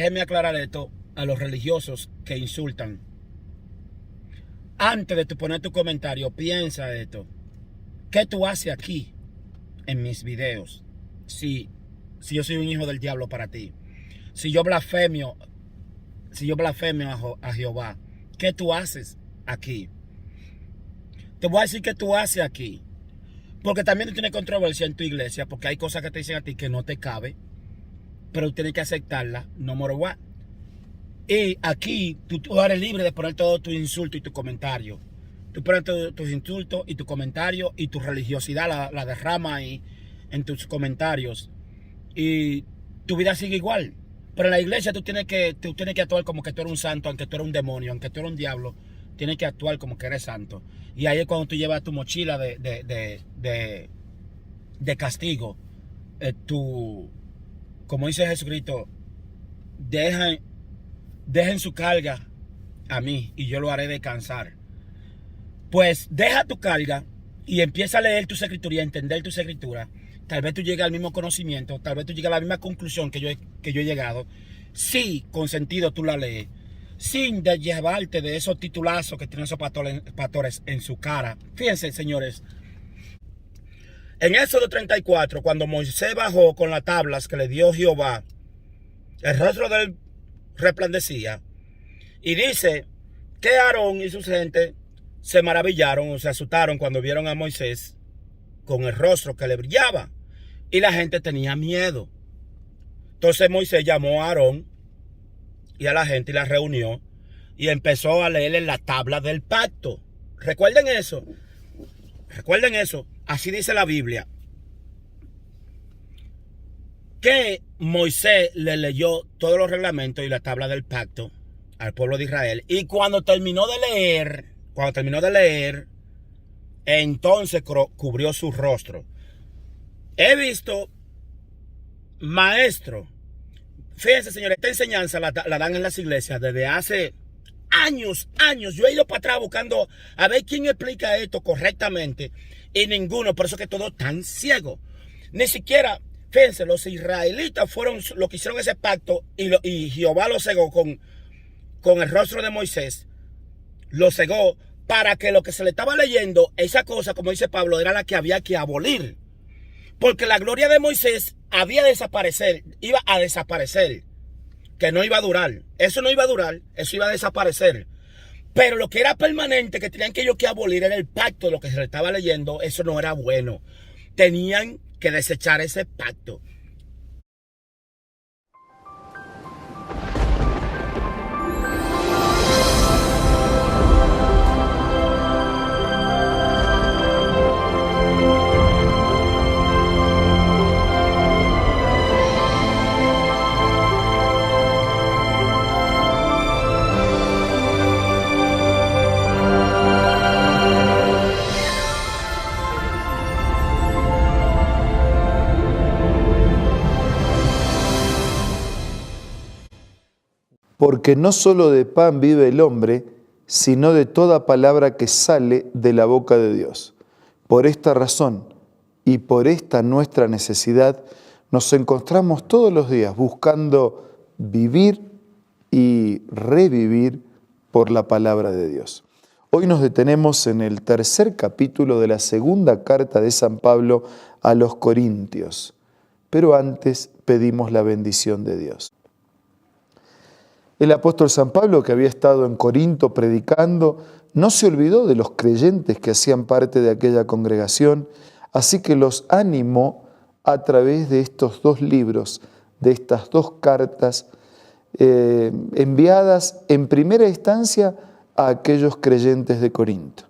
déjeme aclarar esto a los religiosos que insultan. Antes de tú poner tu comentario, piensa esto. ¿Qué tú haces aquí en mis videos? Si yo soy un hijo del diablo para ti. Si yo blasfemio a Jehová, ¿qué tú haces aquí? Te voy a decir qué tú haces aquí. Porque también tú tienes controversia en tu iglesia, porque hay cosas que te dicen a ti que no te cabe, pero tú tienes que aceptarla, no more what. Y aquí tú eres libre de poner todo tu insulto y tu comentario. Tú pones tus insultos y tu comentario y tu religiosidad la derrama ahí en tus comentarios. Y tu vida sigue igual. Pero en la iglesia tú tienes que actuar como que tú eres un santo, aunque tú eres un demonio, aunque tú eres un diablo. Tienes que actuar como que eres santo. Y ahí es cuando tú llevas tu mochila de castigo. Como dice Jesucristo, dejen su carga a mí y yo lo haré descansar. Pues deja tu carga y empieza a leer tus escrituras y a entender tus escrituras. Tal vez tú llegues al mismo conocimiento, tal vez tú llegues a la misma conclusión que yo he llegado. Sí, con sentido tú la lees. Sin llevarte de esos titulazos que tienen esos pastores en su cara. Fíjense, señores. En Éxodo 34, cuando Moisés bajó con las tablas que le dio Jehová, el rostro de él resplandecía. Y dice que Aarón y su gente se maravillaron o se asustaron cuando vieron a Moisés con el rostro que le brillaba. Y la gente tenía miedo. Entonces Moisés llamó a Aarón y a la gente y la reunió y empezó a leerle la tabla del pacto. Recuerden eso. Recuerden eso. Así dice la Biblia. Que Moisés le leyó todos los reglamentos y la tabla del pacto al pueblo de Israel. Y cuando terminó de leer, entonces cubrió su rostro. He visto maestros. Fíjense, señores, esta enseñanza la dan en las iglesias desde hace años. Yo he ido para atrás buscando a ver quién explica esto correctamente y ninguno. Por eso que todos están ciegos. Ni siquiera, fíjense, los israelitas fueron los que hicieron ese pacto y Jehová lo cegó con el rostro de Moisés. Lo cegó para que lo que se le estaba leyendo, esa cosa, como dice Pablo, era la que había que abolir. Porque la gloria de Moisés iba a desaparecer, que no iba a durar. Eso no iba a durar, eso iba a desaparecer. Pero lo que era permanente, que tenían que ellos que abolir, era el pacto, lo que se le estaba leyendo, eso no era bueno. Tenían que desechar ese pacto. Porque no solo de pan vive el hombre, sino de toda palabra que sale de la boca de Dios. Por esta razón y por esta nuestra necesidad, nos encontramos todos los días buscando vivir y revivir por la palabra de Dios. Hoy nos detenemos en el tercer capítulo de la segunda carta de San Pablo a los Corintios, pero antes pedimos la bendición de Dios. El apóstol San Pablo, que había estado en Corinto predicando, no se olvidó de los creyentes que hacían parte de aquella congregación, así que los animó a través de estos dos libros, de estas dos cartas enviadas en primera instancia a aquellos creyentes de Corinto.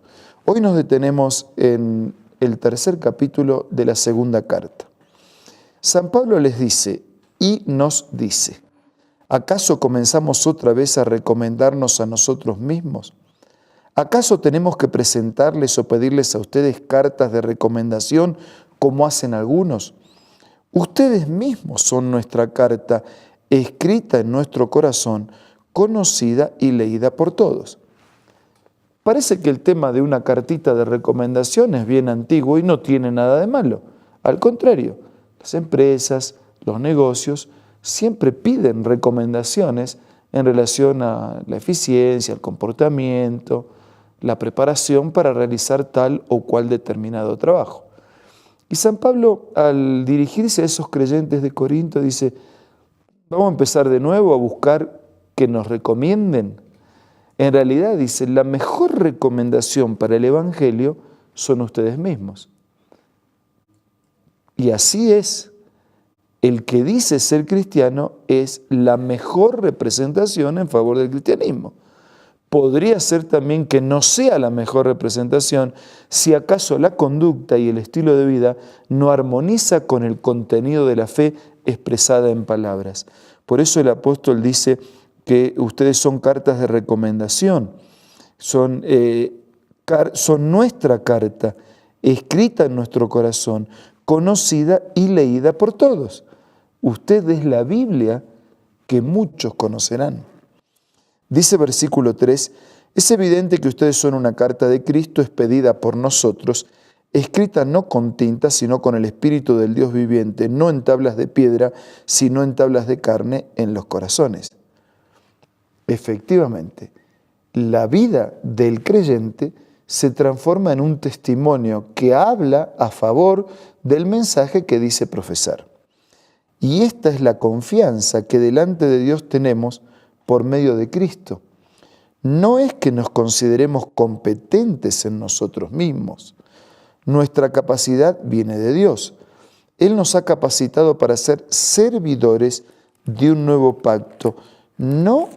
Hoy nos detenemos en el tercer capítulo de la segunda carta. San Pablo les dice y nos dice: ¿acaso comenzamos otra vez a recomendarnos a nosotros mismos? ¿Acaso tenemos que presentarles o pedirles a ustedes cartas de recomendación como hacen algunos? Ustedes mismos son nuestra carta, escrita en nuestro corazón, conocida y leída por todos. Parece que el tema de una cartita de recomendación es bien antiguo y no tiene nada de malo. Al contrario, las empresas, los negocios siempre piden recomendaciones en relación a la eficiencia, el comportamiento, la preparación para realizar tal o cual determinado trabajo. Y San Pablo, al dirigirse a esos creyentes de Corinto, dice, vamos a empezar de nuevo a buscar que nos recomienden. En realidad, dice, la mejor recomendación para el Evangelio son ustedes mismos. Y así es. El que dice ser cristiano es la mejor representación en favor del cristianismo. Podría ser también que no sea la mejor representación si acaso la conducta y el estilo de vida no armoniza con el contenido de la fe expresada en palabras. Por eso el apóstol dice que ustedes son cartas de recomendación, son nuestra carta, escrita en nuestro corazón, conocida y leída por todos. Usted es la Biblia que muchos conocerán. Dice versículo 3, es evidente que ustedes son una carta de Cristo expedida por nosotros, escrita no con tinta, sino con el Espíritu del Dios viviente, no en tablas de piedra, sino en tablas de carne en los corazones. Efectivamente, la vida del creyente se transforma en un testimonio que habla a favor del mensaje que dice profesar. Y esta es la confianza que delante de Dios tenemos por medio de Cristo. No es que nos consideremos competentes en nosotros mismos. Nuestra capacidad viene de Dios. Él nos ha capacitado para ser servidores de un nuevo pacto, no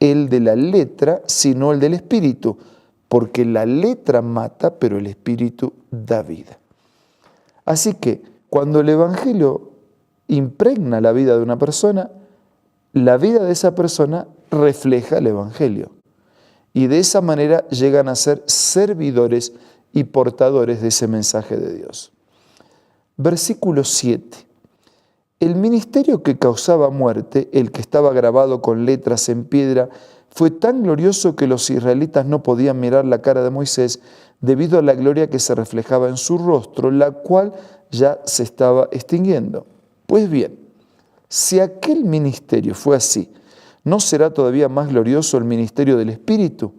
el de la letra, sino el del Espíritu, porque la letra mata, pero el Espíritu da vida. Así que cuando el Evangelio impregna la vida de una persona, la vida de esa persona refleja el Evangelio. Y de esa manera llegan a ser servidores y portadores de ese mensaje de Dios. Versículo 7. El ministerio que causaba muerte, el que estaba grabado con letras en piedra, fue tan glorioso que los israelitas no podían mirar la cara de Moisés debido a la gloria que se reflejaba en su rostro, la cual ya se estaba extinguiendo. Pues bien, si aquel ministerio fue así, ¿no será todavía más glorioso el ministerio del Espíritu?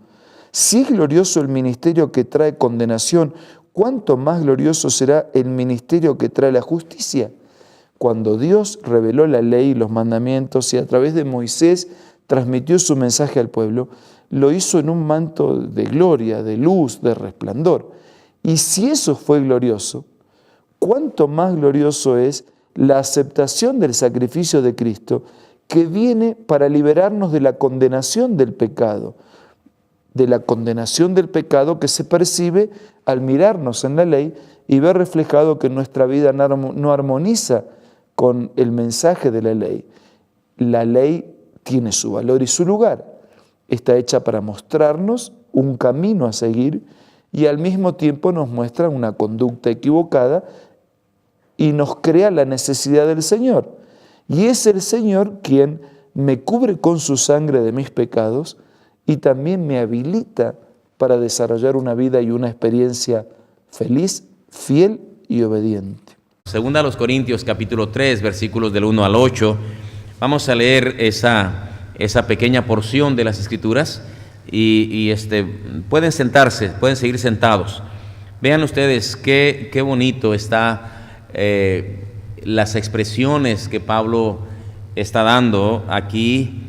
Si es glorioso el ministerio que trae condenación, ¿cuánto más glorioso será el ministerio que trae la justicia? Cuando Dios reveló la ley y los mandamientos y a través de Moisés transmitió su mensaje al pueblo, lo hizo en un manto de gloria, de luz, de resplandor. Y si eso fue glorioso, ¿cuánto más glorioso es la aceptación del sacrificio de Cristo que viene para liberarnos de la condenación del pecado? De la condenación del pecado que se percibe al mirarnos en la ley y ver reflejado que nuestra vida no armoniza con el mensaje de la ley. La ley tiene su valor y su lugar. Está hecha para mostrarnos un camino a seguir y al mismo tiempo nos muestra una conducta equivocada y nos crea la necesidad del Señor. Y es el Señor quien me cubre con su sangre de mis pecados y también me habilita para desarrollar una vida y una experiencia feliz, fiel y obediente. Segunda a los Corintios, capítulo 3, versículos del 1 al 8. Vamos a leer esa pequeña porción de las Escrituras y pueden sentarse, pueden seguir sentados. Vean ustedes qué bonito está las expresiones que Pablo está dando aquí.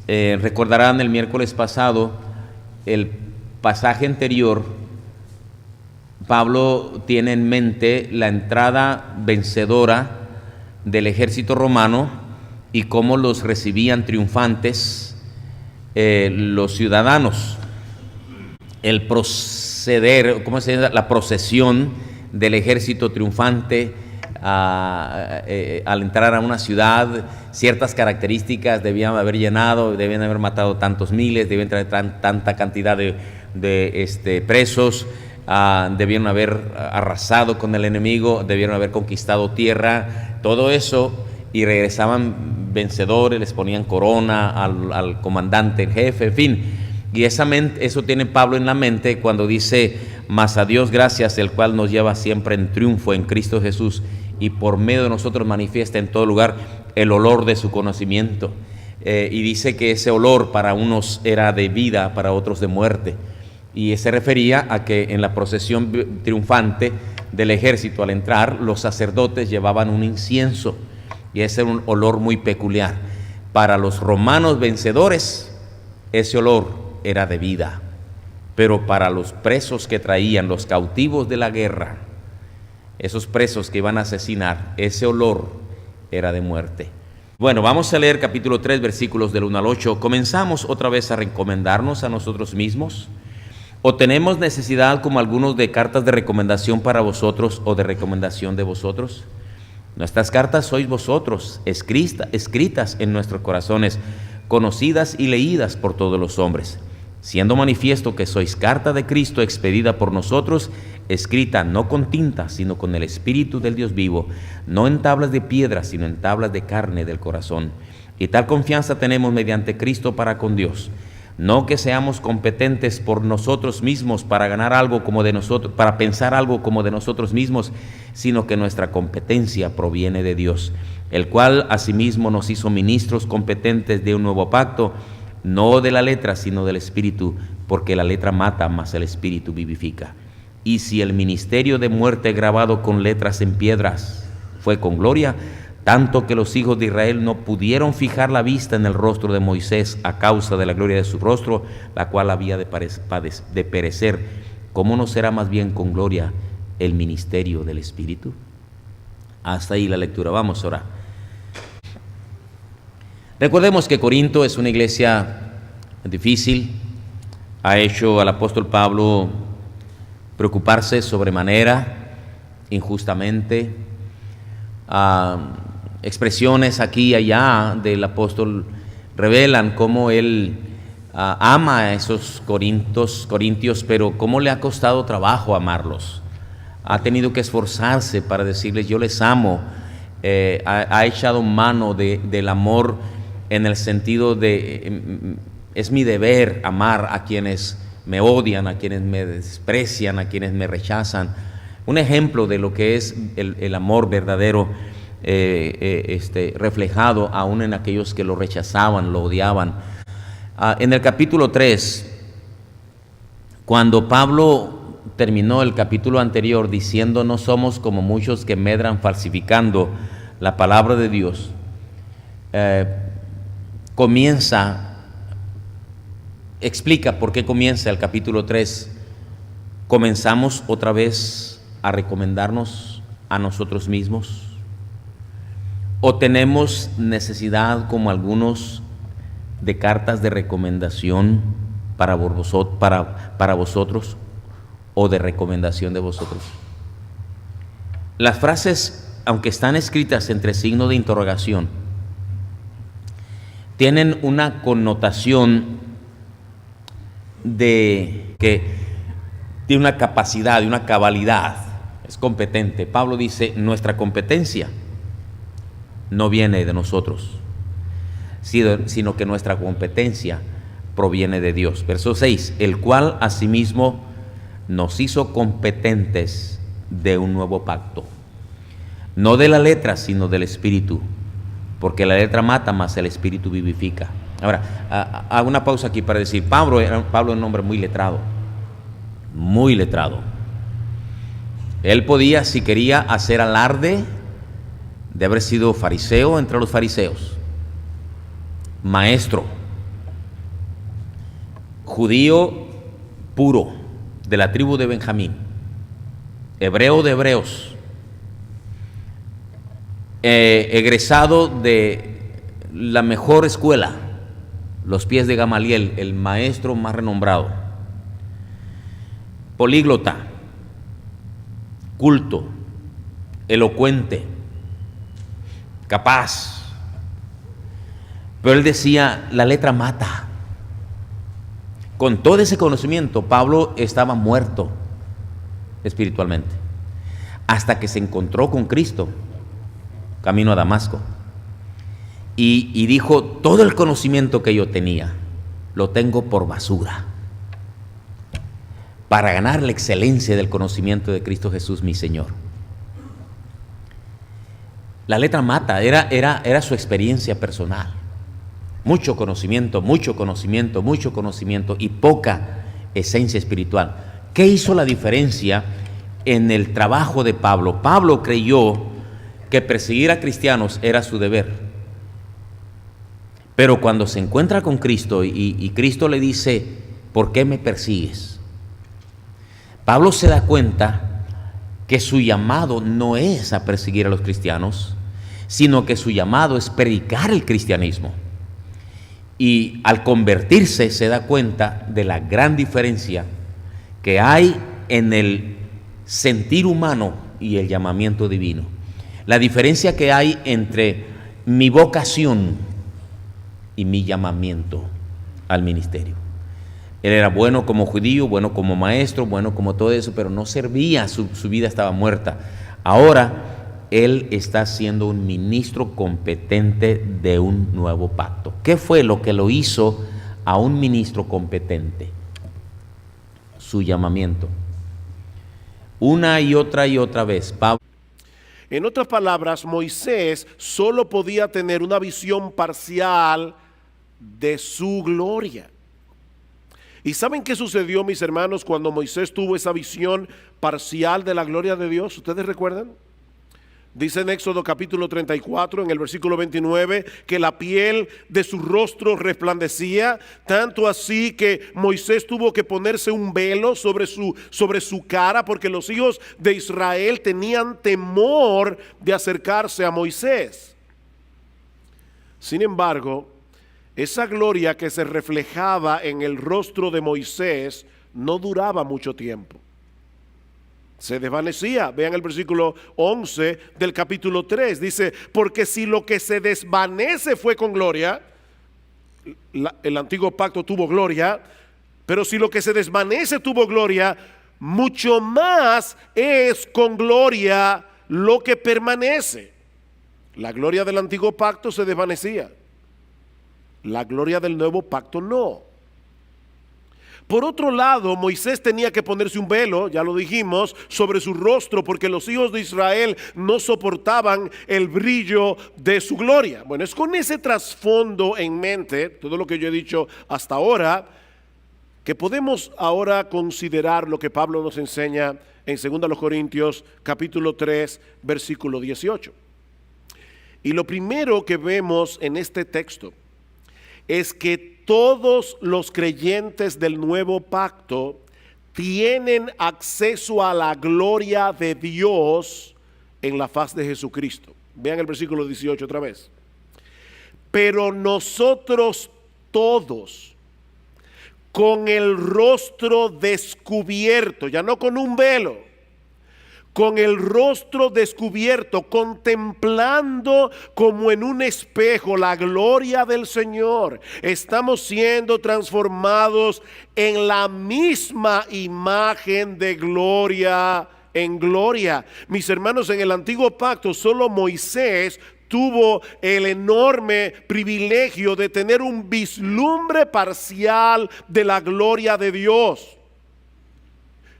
Recordarán el miércoles pasado el pasaje anterior. Pablo tiene en mente la entrada vencedora del ejército romano y cómo los recibían triunfantes los ciudadanos. El proceder, ¿cómo se llama? La procesión del ejército triunfante al entrar a una ciudad, ciertas características debían haber llenado, debían haber matado tantos miles, debían traer tanta cantidad de presos, debieron haber arrasado con el enemigo, debieron haber conquistado tierra, todo eso, y regresaban vencedores, les ponían corona al comandante en jefe, en fin. Y eso tiene Pablo en la mente cuando dice: mas a Dios gracias, el cual nos lleva siempre en triunfo en Cristo Jesús y por medio de nosotros manifiesta en todo lugar el olor de su conocimiento. Y dice que ese olor para unos era de vida, para otros de muerte. Y se refería a que en la procesión triunfante del ejército, al entrar, los sacerdotes llevaban un incienso, y ese era un olor muy peculiar. Para los romanos vencedores, ese olor era de vida, pero para los presos que traían, los cautivos de la guerra, esos presos que iban a asesinar, ese olor era de muerte. Bueno, vamos a leer capítulo 3, versículos del 1 al 8. ¿Comenzamos otra vez a recomendarnos a nosotros mismos? ¿O tenemos necesidad, como algunos, de cartas de recomendación para vosotros o de recomendación de vosotros? Nuestras cartas sois vosotros, escritas en nuestros corazones, conocidas y leídas por todos los hombres, siendo manifiesto que sois carta de Cristo expedida por nosotros, escrita no con tinta, sino con el Espíritu del Dios vivo, no en tablas de piedra, sino en tablas de carne del corazón. Y tal confianza tenemos mediante Cristo para con Dios. No que seamos competentes por nosotros mismos para ganar algo como de nosotros, para pensar algo como de nosotros mismos, sino que nuestra competencia proviene de Dios, el cual asimismo nos hizo ministros competentes de un nuevo pacto, no de la letra, sino del Espíritu, porque la letra mata, mas el Espíritu vivifica. Y si el ministerio de muerte grabado con letras en piedras fue con gloria, tanto que los hijos de Israel no pudieron fijar la vista en el rostro de Moisés a causa de la gloria de su rostro, la cual había de perecer, ¿cómo no será más bien con gloria el ministerio del Espíritu? Hasta ahí la lectura. Vamos ahora. Recordemos que Corinto es una iglesia difícil. Ha hecho al apóstol Pablo preocuparse sobremanera, injustamente. Expresiones aquí y allá del apóstol revelan cómo él ama a esos corintios, pero cómo le ha costado trabajo amarlos. Ha tenido que esforzarse para decirles: yo les amo. Ha echado mano del amor en el sentido de es mi deber amar a quienes me odian, a quienes me desprecian, a quienes me rechazan. Un ejemplo de lo que es el amor verdadero, reflejado aún en aquellos que lo rechazaban, lo odiaban. En el capítulo 3, cuando Pablo terminó el capítulo anterior diciendo: no somos como muchos que medran falsificando la palabra de Dios, explica por qué comienza el capítulo 3. Comenzamos otra vez a recomendarnos a nosotros mismos, o tenemos necesidad, como algunos, de cartas de recomendación para vosotros o de recomendación de vosotros. Las frases, aunque están escritas entre signo de interrogación, tienen una connotación de una capacidad, de una cabalidad. Es competente. Pablo dice: nuestra competencia no viene de nosotros, sino que nuestra competencia proviene de Dios. Verso 6: el cual asimismo nos hizo competentes de un nuevo pacto, no de la letra, sino del Espíritu, porque la letra mata, mas el Espíritu vivifica. Ahora, hago una pausa aquí para decir: Pablo era un hombre muy letrado, muy letrado. Él podía, si quería, hacer alarde de haber sido fariseo entre los fariseos, maestro, judío puro, de la tribu de Benjamín, hebreo de hebreos, egresado de la mejor escuela, los pies de Gamaliel, el maestro más renombrado, políglota, culto, elocuente, capaz. Pero él decía: la letra mata. Con todo ese conocimiento, Pablo estaba muerto espiritualmente, hasta que se encontró con Cristo camino a Damasco, y dijo: todo el conocimiento que yo tenía lo tengo por basura para ganar la excelencia del conocimiento de Cristo Jesús mi Señor. La letra mata, era su experiencia personal. Mucho conocimiento, mucho conocimiento, mucho conocimiento y poca esencia espiritual. ¿Qué hizo la diferencia en el trabajo de Pablo? Pablo creyó que perseguir a cristianos era su deber. Pero cuando se encuentra con Cristo y Cristo le dice, ¿por qué me persigues? Pablo se da cuenta que su llamado no es a perseguir a los cristianos, sino que su llamado es predicar el cristianismo. Y al convertirse se da cuenta de la gran diferencia que hay en el sentir humano y el llamamiento divino. La diferencia que hay entre mi vocación y mi llamamiento al ministerio. Él era bueno como judío, bueno como maestro, bueno como todo eso, pero no servía, su vida estaba muerta. Ahora él está siendo un ministro competente de un nuevo pacto. ¿Qué fue lo que lo hizo a un ministro competente? Su llamamiento. Una y otra vez, Pablo. En otras palabras, Moisés solo podía tener una visión parcial de su gloria. ¿Y saben qué sucedió, mis hermanos, cuando Moisés tuvo esa visión parcial de la gloria de Dios? ¿Ustedes recuerdan? Dice en Éxodo capítulo 34, en el versículo 29, que la piel de su rostro resplandecía, tanto así que Moisés tuvo que ponerse un velo sobre su cara, porque los hijos de Israel tenían temor de acercarse a Moisés. Sin embargo, esa gloria que se reflejaba en el rostro de Moisés no duraba mucho tiempo. Se desvanecía. Vean el versículo 11 del capítulo 3. Dice, porque si lo que se desvanece fue con gloria, el antiguo pacto tuvo gloria, pero si lo que se desvanece tuvo gloria, mucho más es con gloria lo que permanece. La gloria del antiguo pacto se desvanecía. La gloria del nuevo pacto no. Por otro lado, Moisés tenía que ponerse un velo, ya lo dijimos, sobre su rostro, porque los hijos de Israel no soportaban el brillo de su gloria. Bueno, es con ese trasfondo en mente, todo lo que yo he dicho hasta ahora, que podemos ahora considerar lo que Pablo nos enseña en 2 Corintios capítulo 3, versículo 18. Y lo primero que vemos en este texto es que todos los creyentes del nuevo pacto tienen acceso a la gloria de Dios en la faz de Jesucristo. Vean el versículo 18 otra vez. Pero nosotros todos, con el rostro descubierto, ya no con un velo, con el rostro descubierto, contemplando como en un espejo la gloria del Señor, estamos siendo transformados en la misma imagen de gloria en gloria. Mis hermanos, en el antiguo pacto solo Moisés tuvo el enorme privilegio de tener un vislumbre parcial de la gloria de Dios.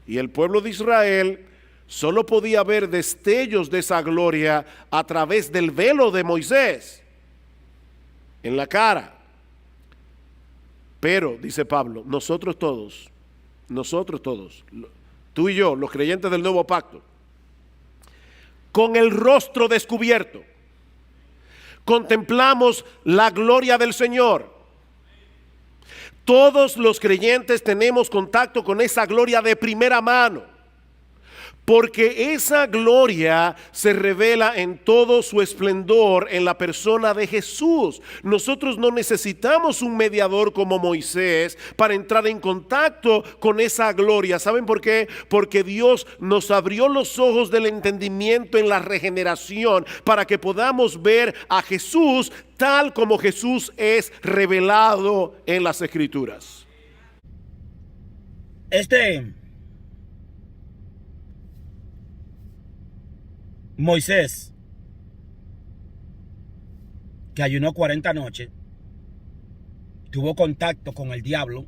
Y el pueblo de Israel solo podía ver destellos de esa gloria a través del velo de Moisés en la cara. Pero, dice Pablo, nosotros todos, tú y yo, los creyentes del nuevo pacto, con el rostro descubierto, contemplamos la gloria del Señor. Todos los creyentes tenemos contacto con esa gloria de primera mano, porque esa gloria se revela en todo su esplendor en la persona de Jesús. Nosotros no necesitamos un mediador como Moisés para entrar en contacto con esa gloria. ¿Saben por qué? Porque Dios nos abrió los ojos del entendimiento en la regeneración para que podamos ver a Jesús tal como Jesús es revelado en las Escrituras. Moisés, que ayunó 40 noches, tuvo contacto con el diablo.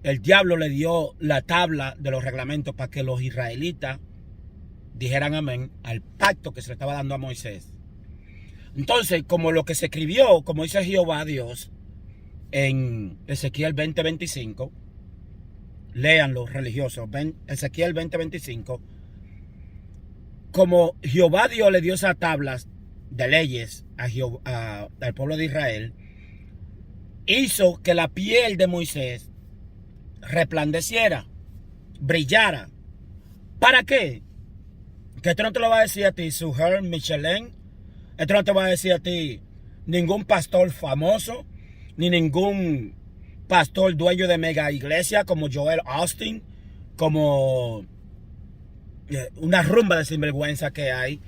El diablo le dio la tabla de los reglamentos para que los israelitas dijeran amén al pacto que se le estaba dando a Moisés. Entonces, como lo que se escribió, como dice Jehová Dios, en Ezequiel 20:25, lean los religiosos, Ezequiel 20:25, como Jehová Dios le dio esas tablas de leyes al pueblo de Israel, hizo que la piel de Moisés resplandeciera, brillara. ¿Para qué? Que esto no te lo va a decir a ti Suher Michelin, esto no te va a decir a ti ningún pastor famoso, ni ningún pastor dueño de mega iglesia como Joel Austin, como una rumba de sinvergüenza que hay.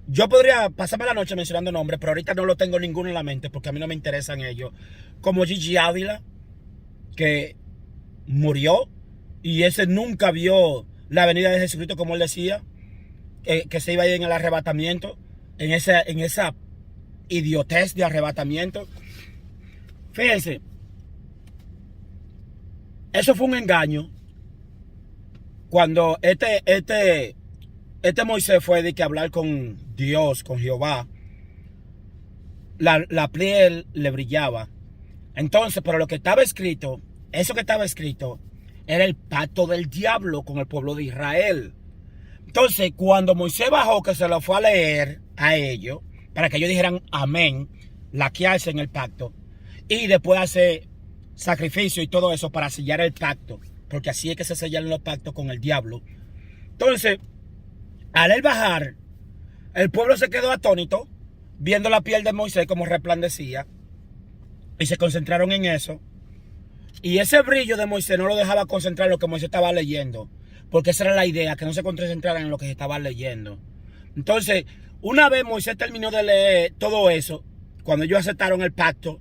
Yo podría pasarme la noche mencionando nombres, pero ahorita no lo tengo ninguno en la mente porque a mí no me interesan ellos. Como Gigi Ávila, que murió y ese nunca vio la venida de Jesucristo, como él decía, que se iba a ir en el arrebatamiento, en esa idiotez de arrebatamiento. Fíjense, eso fue un engaño. Cuando este Moisés fue de que hablar con Dios, con Jehová, la piel le brillaba. Entonces, pero lo que estaba escrito, eso que estaba escrito, era el pacto del diablo con el pueblo de Israel. Entonces, cuando Moisés bajó, que se lo fue a leer a ellos, para que ellos dijeran amén, laquearse en el pacto, y después hacer sacrificio y todo eso para sellar el pacto, porque así es que se sellan los pactos con el diablo. Entonces, al él bajar, el pueblo se quedó atónito, viendo la piel de Moisés como resplandecía, y se concentraron en eso. Y ese brillo de Moisés no lo dejaba concentrar en lo que Moisés estaba leyendo, porque esa era la idea, que no se concentraran en lo que se estaba leyendo. Entonces, una vez Moisés terminó de leer todo eso, cuando ellos aceptaron el pacto,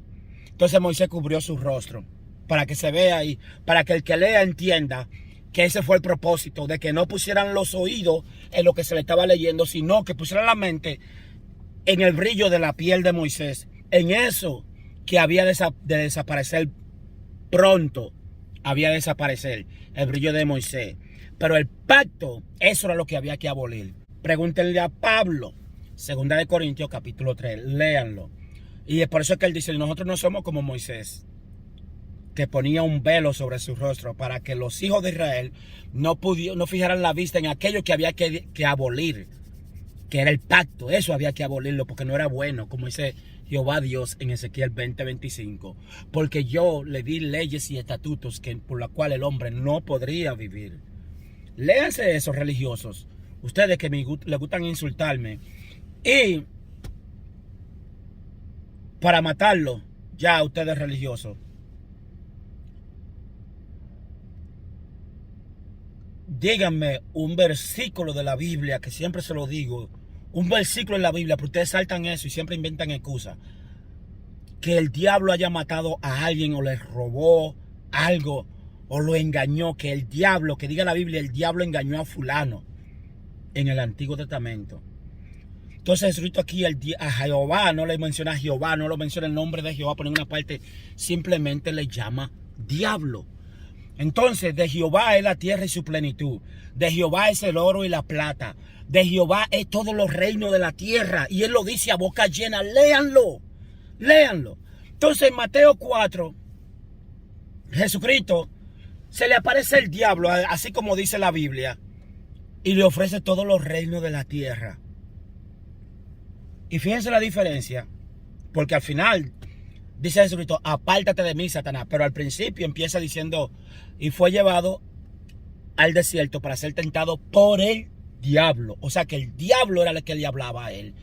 entonces Moisés cubrió su rostro, para que se vea y para que el que lea entienda que ese fue el propósito, de que no pusieran los oídos en lo que se le estaba leyendo, sino que pusieran la mente en el brillo de la piel de Moisés, en eso que había de desaparecer pronto, había de desaparecer el brillo de Moisés. Pero el pacto, eso era lo que había que abolir. Pregúntenle a Pablo, 2 Corintios capítulo 3, léanlo. Y es por eso que él dice, nosotros no somos como Moisés, que ponía un velo sobre su rostro para que los hijos de Israel no fijaran la vista en aquello que había que abolir, que era el pacto. Eso había que abolirlo porque no era bueno, como dice Jehová Dios en Ezequiel 20:25. Porque yo le di leyes y estatutos por la cual el hombre no podría vivir. Léanse esos religiosos, ustedes que les gustan insultarme. Y para matarlo, ya ustedes religiosos, díganme un versículo de la Biblia, que siempre se lo digo, un versículo en la Biblia, pero ustedes saltan eso y siempre inventan excusas, que el diablo haya matado a alguien o le robó algo o lo engañó, que el diablo, que diga la Biblia, el diablo engañó a fulano en el Antiguo Testamento. Entonces Jesucristo aquí a Jehová no le menciona a Jehová, no lo menciona el nombre de Jehová por ninguna parte, simplemente le llama diablo. Entonces, de Jehová es la tierra y su plenitud. De Jehová es el oro y la plata. De Jehová es todos los reinos de la tierra. Y él lo dice a boca llena. Léanlo. Léanlo. Entonces, en Mateo 4, Jesucristo se le aparece el diablo, así como dice la Biblia, y le ofrece todos los reinos de la tierra. Y fíjense la diferencia, porque al final dice Jesucristo, apártate de mí, Satanás. Pero al principio empieza diciendo, y fue llevado al desierto para ser tentado por el diablo. O sea que el diablo era el que le hablaba a él.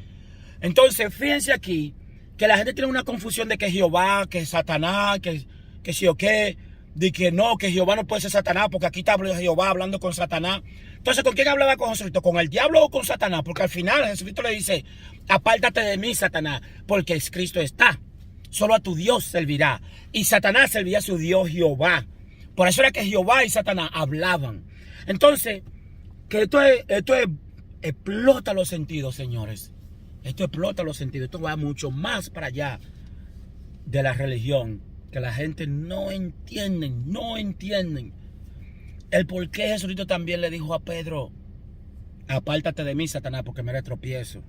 Entonces, fíjense aquí, que la gente tiene una confusión de que Jehová, que Satanás, que sí o qué, de que no, que Jehová no puede ser Satanás, porque aquí está Jehová hablando con Satanás. Entonces, ¿con quién hablaba con Jesucristo? ¿Con el diablo o con Satanás? Porque al final Jesucristo le dice, apártate de mí, Satanás, porque Cristo está. Solo a tu Dios servirá. Y Satanás servía a su Dios Jehová. Por eso era que Jehová y Satanás hablaban. Entonces, que esto explota los sentidos, señores. Esto explota los sentidos. Esto va mucho más para allá de la religión, que la gente no entienden el por qué Jesucristo también le dijo a Pedro, apártate de mí, Satanás, porque me tropiezo.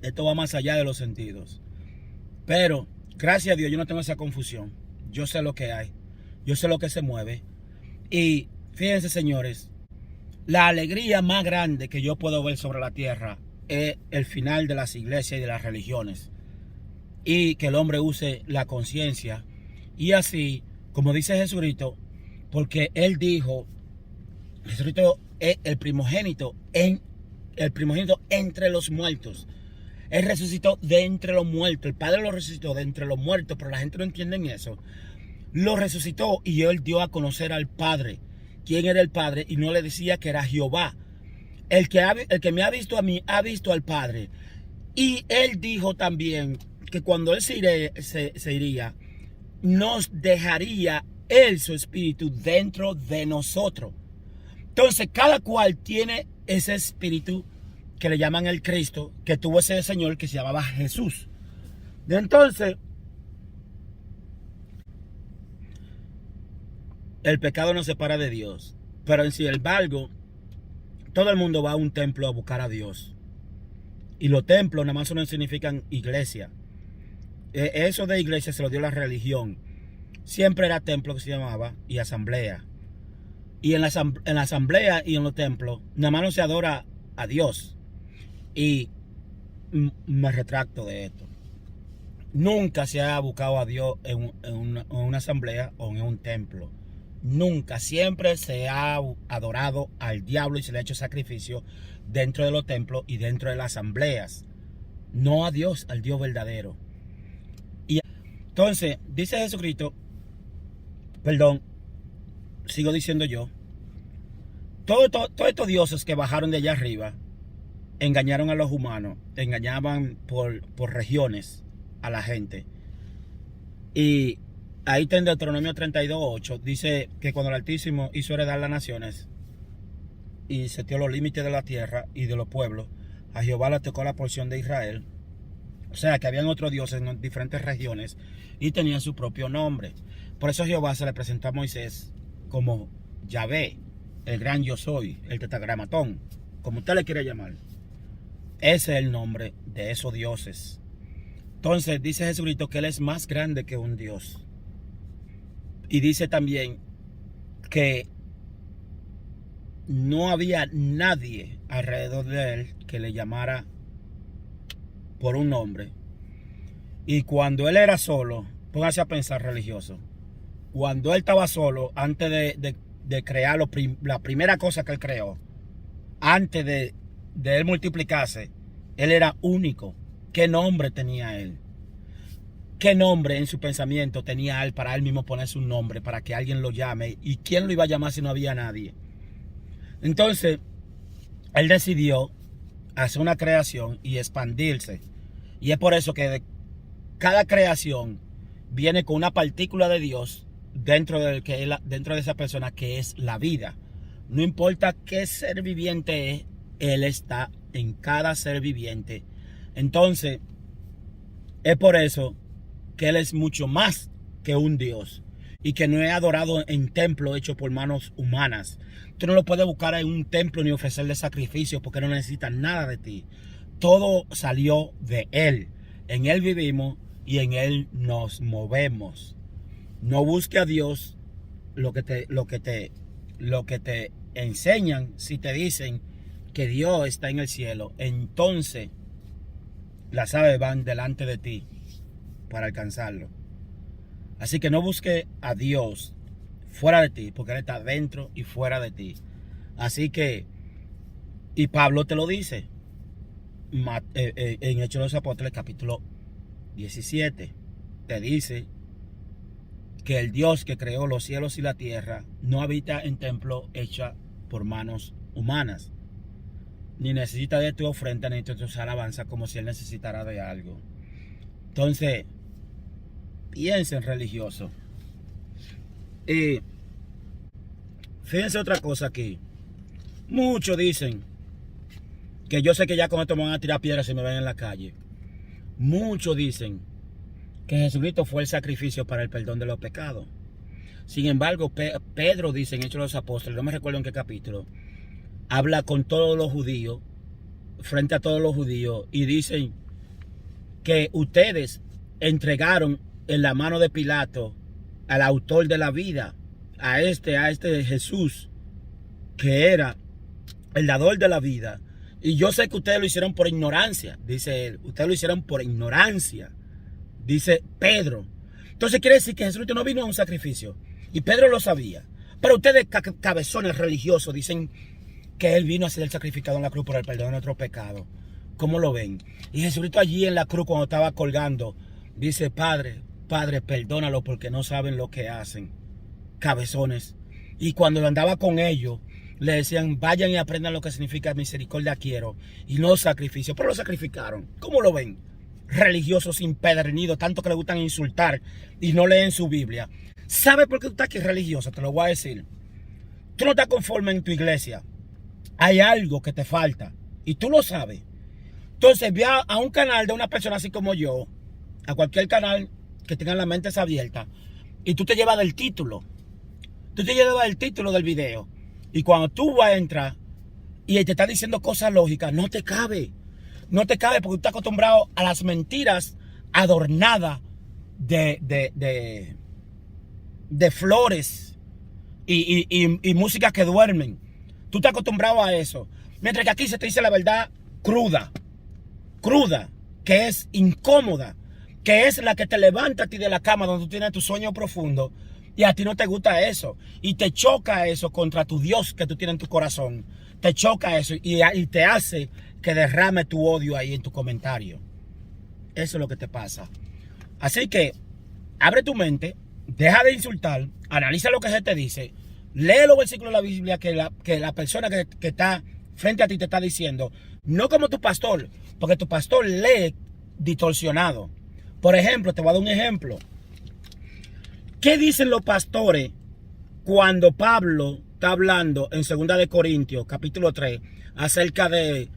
Esto va más allá de los sentidos. Pero, gracias a Dios, yo no tengo esa confusión. Yo sé lo que hay. Yo sé lo que se mueve. Y fíjense, señores, la alegría más grande que yo puedo ver sobre la tierra es el final de las iglesias y de las religiones. Y que el hombre use la conciencia. Y así, como dice Jesucristo, porque él dijo, Jesucristo es el primogénito entre los muertos. Él resucitó de entre los muertos. El Padre lo resucitó de entre los muertos, pero la gente no entiende eso. Lo resucitó y él dio a conocer al Padre. ¿Quién era el Padre? Y no le decía que era Jehová. El que me ha visto a mí, ha visto al Padre. Y él dijo también que cuando él se iría, nos dejaría él su espíritu dentro de nosotros. Entonces, cada cual tiene ese espíritu que le llaman el Cristo, que tuvo ese Señor que se llamaba Jesús. Entonces, el pecado nos separa de Dios, pero sin embargo, todo el mundo va a un templo a buscar a Dios. Y los templos nada más no significan iglesia. Eso de iglesia se lo dio la religión. Siempre era templo que se llamaba y asamblea. Y en la asamblea y en los templos, nada más no se adora a Dios. Y me retracto de esto. Nunca se ha buscado a Dios en una asamblea o en un templo. Nunca. Siempre se ha adorado al diablo y se le ha hecho sacrificio dentro de los templos y dentro de las asambleas. No a Dios, al Dios verdadero. Y entonces, dice Jesucristo, perdón, sigo diciendo yo, todos estos dioses que bajaron de allá arriba engañaron a los humanos, engañaban por regiones a la gente. Y ahí está en Deuteronomio 32:8, dice que cuando el Altísimo hizo heredar las naciones y setió los límites de la tierra y de los pueblos, a Jehová le tocó la porción de Israel. O sea que habían otros dioses en diferentes regiones y tenían su propio nombre. Por eso Jehová se le presentó a Moisés como Yahvé, el gran yo soy, el tetragramatón, como usted le quiere llamar. Ese es el nombre de esos dioses. Entonces dice Jesucristo que él es más grande que un dios. Y dice también que no había nadie alrededor de él que le llamara por un nombre. Y cuando él era solo, póngase a pensar, religioso, cuando él estaba solo, antes de crear la primera cosa que él creó, antes de él multiplicarse, él era único. ¿Qué nombre tenía él? ¿Qué nombre en su pensamiento tenía él para él mismo ponerse un nombre, para que alguien lo llame? ¿Y quién lo iba a llamar si no había nadie? Entonces, él decidió hacer una creación y expandirse. Y es por eso que cada creación viene con una partícula de Dios dentro de esa persona, que es la vida. No importa qué ser viviente es, él está en cada ser viviente. Entonces, es por eso que él es mucho más que un Dios y que no es adorado en templo hecho por manos humanas. Tú no lo puedes buscar en un templo ni ofrecerle sacrificio porque no necesita nada de ti. Todo salió de él. En él vivimos y en él nos movemos. No busque a Dios lo que te enseñan. Si te dicen que Dios está en el cielo, entonces las aves van delante de ti para alcanzarlo. Así que no busque a Dios fuera de ti, porque él está dentro y fuera de ti. Así que, y Pablo te lo dice en Hechos de los Apóstoles capítulo 17, te dice que el Dios que creó los cielos y la tierra no habita en templo hecha por manos humanas, ni necesita de tu ofrenda ni de tus alabanzas, como si él necesitara de algo. Entonces, piensen, religioso. Y fíjense otra cosa aquí. Muchos dicen que yo sé que ya con esto me van a tirar piedras si me ven en la calle. Muchos dicen que Jesucristo fue el sacrificio para el perdón de los pecados. Sin embargo, Pedro dice en Hechos de los Apóstoles, no me recuerdo en qué capítulo, habla con todos los judíos, frente a todos los judíos, y dicen que ustedes entregaron en la mano de Pilato al autor de la vida, a este Jesús, que era el dador de la vida. Y yo sé que ustedes lo hicieron por ignorancia, dice él. Ustedes lo hicieron por ignorancia, dice Pedro. Entonces quiere decir que Jesucristo no vino a un sacrificio. Y Pedro lo sabía. Pero ustedes, cabezones religiosos, dicen que él vino a ser el sacrificado en la cruz por el perdón de nuestros pecados. ¿Cómo lo ven? Y Jesucristo allí en la cruz, cuando estaba colgando, dice: Padre, Padre, perdónalo porque no saben lo que hacen. Cabezones. Y cuando andaba con ellos, le decían: vayan y aprendan lo que significa misericordia quiero y no sacrificio. Pero lo sacrificaron. ¿Cómo lo ven? Religiosos impedernidos, tanto que le gustan insultar y no leen su Biblia. ¿Sabe por qué tú estás aquí religioso? Te lo voy a decir. Tú no estás conforme en tu iglesia. Hay algo que te falta y tú lo sabes. Entonces ve a un canal de una persona así como yo, a cualquier canal que tenga la mente abierta, y tú te llevas del título. Tú te llevas el título del video. Y cuando tú vas a entrar y él te está diciendo cosas lógicas, no te cabe. No te cabe porque tú estás acostumbrado a las mentiras adornadas de flores y música que duermen. Tú estás acostumbrado a eso. Mientras que aquí se te dice la verdad cruda, que es incómoda, que es la que te levanta a ti de la cama donde tú tienes tu sueño profundo. Y a ti no te gusta eso. Y te choca eso contra tu Dios que tú tienes en tu corazón. Te choca eso y te hace que derrame tu odio ahí en tu comentario. Eso es lo que te pasa. Así que abre tu mente, deja de insultar, analiza lo que se te dice, lee los versículos de la Biblia que la persona que está frente a ti te está diciendo. No como tu pastor, porque tu pastor lee distorsionado. Por ejemplo, te voy a dar un ejemplo. ¿Qué dicen los pastores cuando Pablo está hablando en 2 de Corintios, capítulo 3, acerca de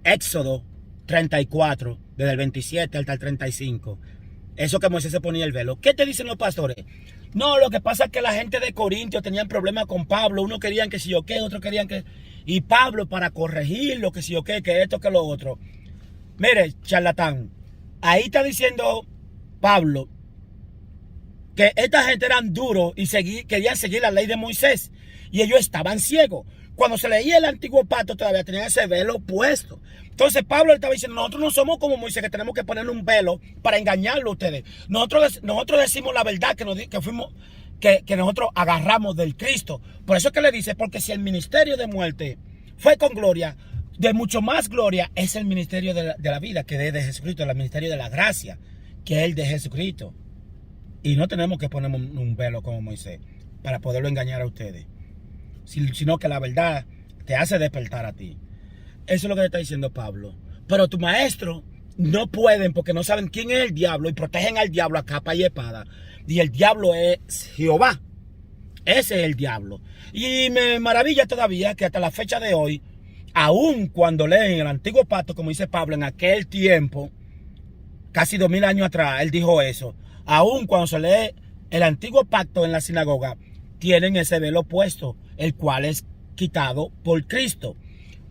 Éxodo 34, desde el 27 hasta el 35? Eso que Moisés se ponía el velo. ¿Qué te dicen los pastores? No, lo que pasa es que la gente de Corintios tenían problemas con Pablo. Unos querían que si yo qué, otros querían que... Y Pablo, para corregirlo, que si yo qué, que esto, que lo otro. Mire, charlatán, ahí está diciendo Pablo que esta gente eran duros y querían seguir la ley de Moisés. Y ellos estaban ciegos. Cuando se leía el antiguo pacto todavía tenían ese velo puesto. Entonces Pablo le estaba diciendo: nosotros no somos como Moisés, que tenemos que ponerle un velo para engañarlo a ustedes. Nosotros decimos la verdad que nosotros agarramos del Cristo. Por eso es que le dice: porque si el ministerio de muerte fue con gloria, de mucho más gloria es el ministerio de la vida, que es de Jesucristo, el ministerio de la gracia, que es el de Jesucristo. Y no tenemos que poner un velo como Moisés para poderlo engañar a ustedes, sino que la verdad te hace despertar a ti. Eso es lo que le está diciendo Pablo. Pero tu maestro no pueden, porque no saben quién es el diablo y protegen al diablo a capa y espada. Y el diablo es Jehová. Ese es el diablo. Y me maravilla todavía que hasta la fecha de hoy, aun cuando leen el antiguo pacto, como dice Pablo, en aquel tiempo, casi 2000 años atrás, él dijo eso. Aun cuando se lee el antiguo pacto en la sinagoga, tienen ese velo puesto, el cual es quitado por Cristo.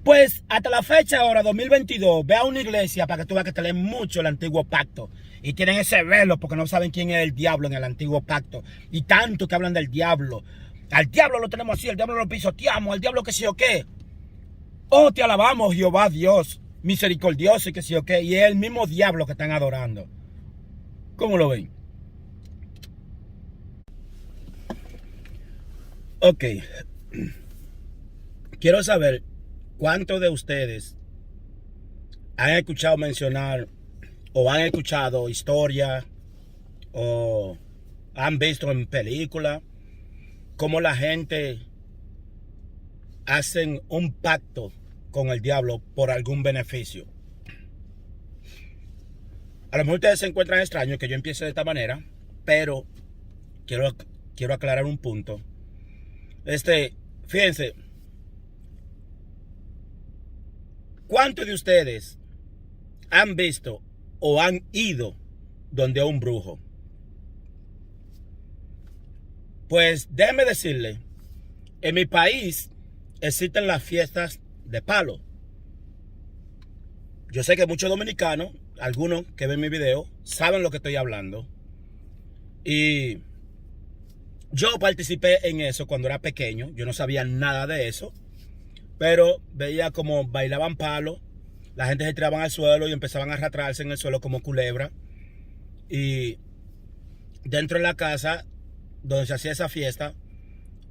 Pues hasta la fecha ahora, 2022, ve a una iglesia para que tú veas que te leen mucho el antiguo pacto. Y tienen ese velo porque no saben quién es el diablo en el antiguo pacto. Y tanto que hablan del diablo. Al diablo lo tenemos así, al diablo lo pisoteamos, al diablo que sí o qué. Oh, te alabamos, Jehová Dios, misericordioso y que sí o qué. Y es el mismo diablo que están adorando. ¿Cómo lo ven? Ok. Quiero saber cuántos de ustedes han escuchado mencionar o han escuchado historia o han visto en película cómo la gente hacen un pacto con el diablo por algún beneficio. A lo mejor ustedes se encuentran extraños que yo empiece de esta manera, pero quiero aclarar un punto. Fíjense, ¿cuántos de ustedes han visto o han ido donde un brujo? Pues déjenme decirle En mi país existen las fiestas de palo. Yo sé que muchos dominicanos, algunos que ven mi video, saben lo que estoy hablando. Y yo participé en eso cuando era pequeño. Yo no sabía nada de eso. Pero veía como bailaban palo. La gente se tiraban al suelo y empezaban a arrastrarse en el suelo como culebra. Y dentro de la casa donde se hacía esa fiesta,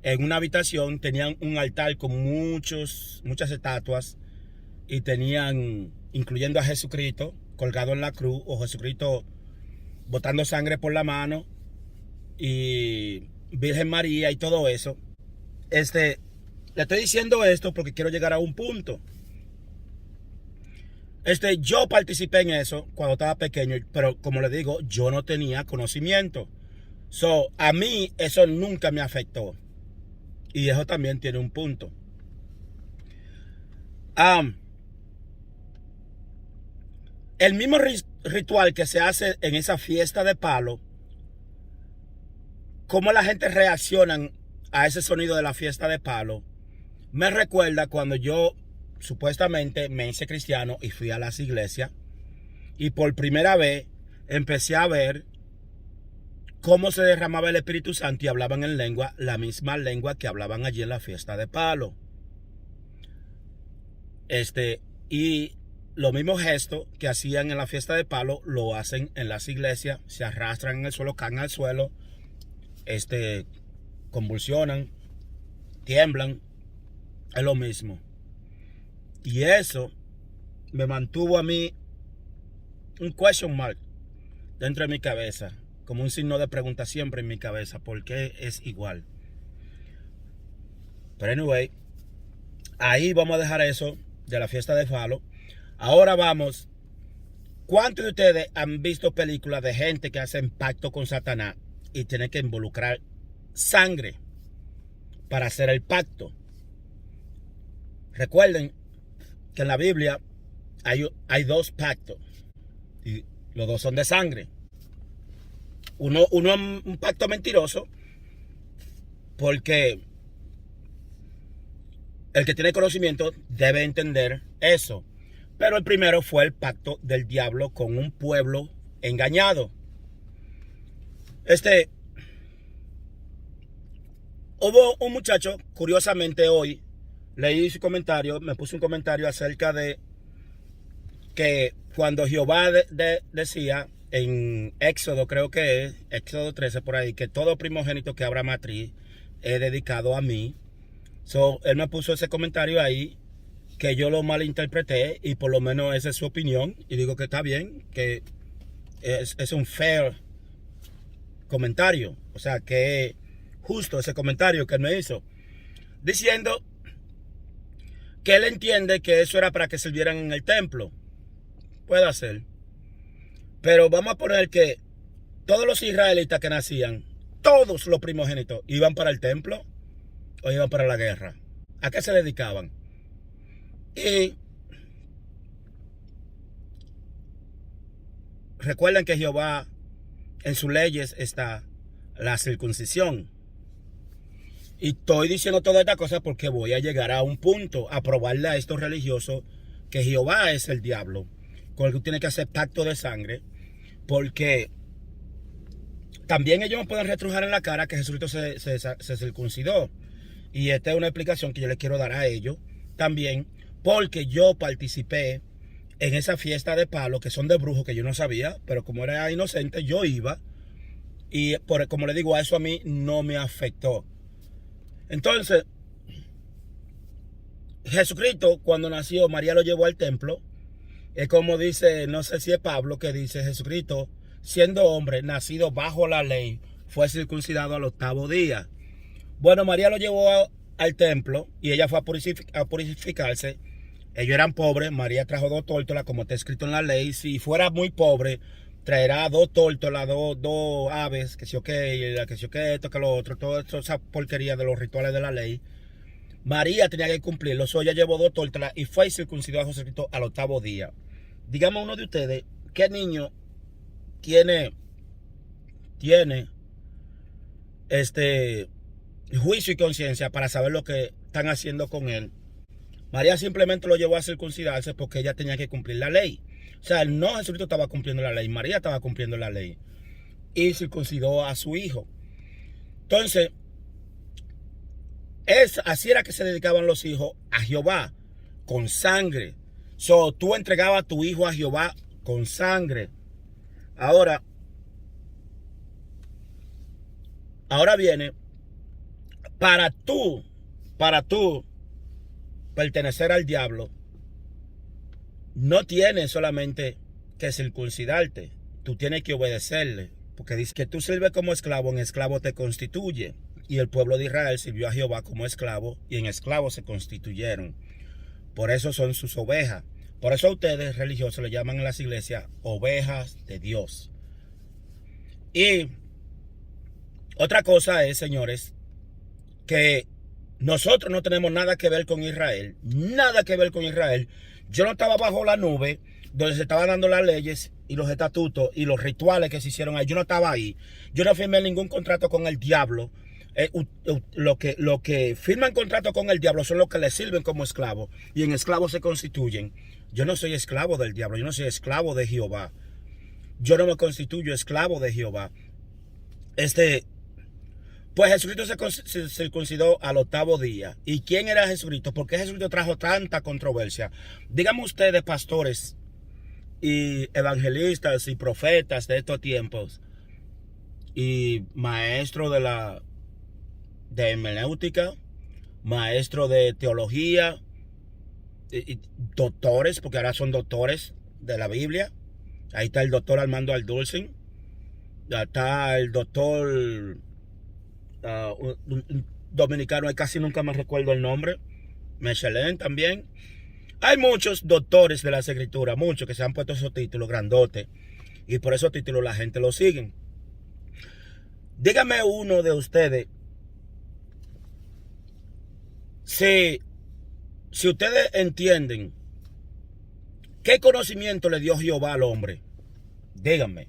en una habitación tenían un altar con muchas estatuas. Y tenían, incluyendo a Jesucristo, colgado en la cruz. O Jesucristo botando sangre por la mano. Y Virgen María y todo eso. Le estoy diciendo esto porque quiero llegar a un punto. Yo participé en eso cuando estaba pequeño, pero como le digo, yo no tenía conocimiento. A mí eso nunca me afectó. Y eso también tiene un punto. El mismo ritual que se hace en esa fiesta de palo, cómo la gente reacciona a ese sonido de la fiesta de palo, me recuerda cuando yo supuestamente me hice cristiano y fui a las iglesias y por primera vez empecé a ver cómo se derramaba el Espíritu Santo y hablaban en lengua, la misma lengua que hablaban allí en la fiesta de palo. Y los mismos gestos que hacían en la fiesta de palo lo hacen en las iglesias, se arrastran en el suelo, caen al suelo, convulsionan, tiemblan. Es lo mismo. Y eso me mantuvo a mí un question mark dentro de mi cabeza. Como un signo de pregunta siempre en mi cabeza. ¿Por qué es igual? Pero anyway, ahí vamos a dejar eso de la fiesta de palo. Ahora vamos. ¿Cuántos de ustedes han visto películas de gente que hacen pacto con Satanás y tienen que involucrar sangre para hacer el pacto? Recuerden que en la Biblia hay dos pactos y los dos son de sangre. Uno es un pacto mentiroso porque el que tiene conocimiento debe entender eso. Pero el primero fue el pacto del diablo con un pueblo engañado. Hubo un muchacho, curiosamente hoy, leí su comentario, me puso un comentario acerca de que cuando Jehová decía en Éxodo, creo que es, Éxodo 13 por ahí, que todo primogénito que abra matriz es dedicado a mí. Él me puso ese comentario ahí, que yo lo malinterpreté y por lo menos esa es su opinión. Y digo que está bien, que es un fair comentario. O sea, que justo ese comentario que él me hizo, diciendo que él entiende que eso era para que sirvieran en el templo. Puede ser. Pero vamos a poner que todos los israelitas que nacían, todos los primogénitos, iban para el templo o iban para la guerra. ¿A qué se dedicaban? Y recuerden que Jehová en sus leyes está la circuncisión. Y estoy diciendo toda esta cosa porque voy a llegar a un punto, a probarle a estos religiosos que Jehová es el diablo, con el que tiene que hacer pacto de sangre, porque también ellos me pueden retrujar en la cara que Jesucristo se circuncidó. Y esta es una explicación que yo les quiero dar a ellos también, porque yo participé en esa fiesta de palo, que son de brujos, que yo no sabía, pero como era inocente, yo iba. Y como le digo, a eso a mí no me afectó. Entonces, Jesucristo, cuando nació, María lo llevó al templo. Es como dice, no sé si es Pablo, que dice, Jesucristo, siendo hombre, nacido bajo la ley, fue circuncidado al 8º día. Bueno, María lo llevó al templo y ella fue a purificarse. Ellos eran pobres. María trajo 2 tórtolas, como está escrito en la ley. Si fuera muy pobre, traerá 2 tórtolas, dos aves, que sí o que esto, que lo otro, toda esa porquería de los rituales de la ley. María tenía que cumplirlo. Ella llevó 2 tórtolas y fue circuncidado a Jesucristo al 8º día. Dígame uno de ustedes, ¿qué niño tiene juicio y conciencia para saber lo que están haciendo con él. María simplemente lo llevó a circuncidarse porque ella tenía que cumplir la ley. O sea, no Jesucristo estaba cumpliendo la ley, María estaba cumpliendo la ley. Y circuncidó a su hijo. Entonces, así era que se dedicaban los hijos a Jehová, con sangre. Tú entregabas a tu hijo a Jehová con sangre. Ahora viene, para tú pertenecer al diablo, no tienes solamente que circuncidarte, tú tienes que obedecerle, porque dice que tú sirves como esclavo, en esclavo te constituye. Y el pueblo de Israel sirvió a Jehová como esclavo, y en esclavo se constituyeron. Por eso son sus ovejas. Por eso a ustedes religiosos le llaman en las iglesias ovejas de Dios. Y otra cosa es, señores, que nosotros no tenemos nada que ver con Israel. Nada que ver con Israel. Yo no estaba bajo la nube donde se estaban dando las leyes y los estatutos y los rituales que se hicieron ahí. Yo no estaba ahí. Yo no firmé ningún contrato con el diablo. Lo que firman contrato con el diablo son los que le sirven como esclavos. Y en esclavos se constituyen. Yo no soy esclavo del diablo. Yo no soy esclavo de Jehová. Yo no me constituyo esclavo de Jehová. Pues Jesucristo se circuncidó al 8º día. ¿Y quién era Jesucristo? ¿Por qué Jesucristo trajo tanta controversia? Díganme ustedes, pastores y evangelistas y profetas de estos tiempos y maestros de hermenéutica, maestros de teología, y doctores, porque ahora son doctores de la Biblia. Ahí está el doctor Armando Aldulcin. Está el doctor un dominicano, casi nunca me recuerdo el nombre, Michelin también. Hay muchos doctores de las escrituras, muchos que se han puesto esos títulos grandotes, y por esos títulos la gente los sigue. Dígame uno de ustedes, si ustedes entienden qué conocimiento le dio Jehová al hombre, díganme.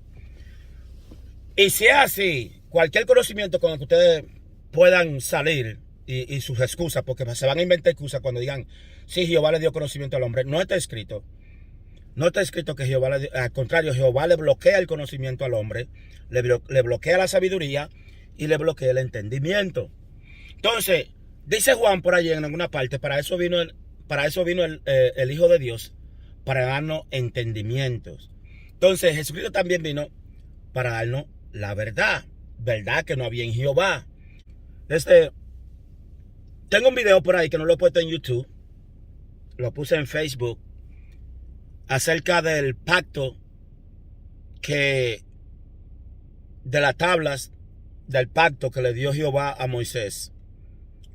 Y si es así, cualquier conocimiento con el que ustedes puedan salir y sus excusas, porque se van a inventar excusas cuando digan, sí, Jehová le dio conocimiento al hombre. No está escrito. No está escrito que Jehová al contrario, Jehová le bloquea el conocimiento al hombre, le bloquea la sabiduría y le bloquea el entendimiento. Entonces, dice Juan por allí en alguna parte, para eso vino el Hijo de Dios, para darnos entendimientos. Entonces, Jesucristo también vino para darnos la verdad que no había en Jehová. Tengo un video por ahí que no lo he puesto en YouTube, lo puse en Facebook, acerca del pacto de las tablas del pacto que le dio Jehová a Moisés.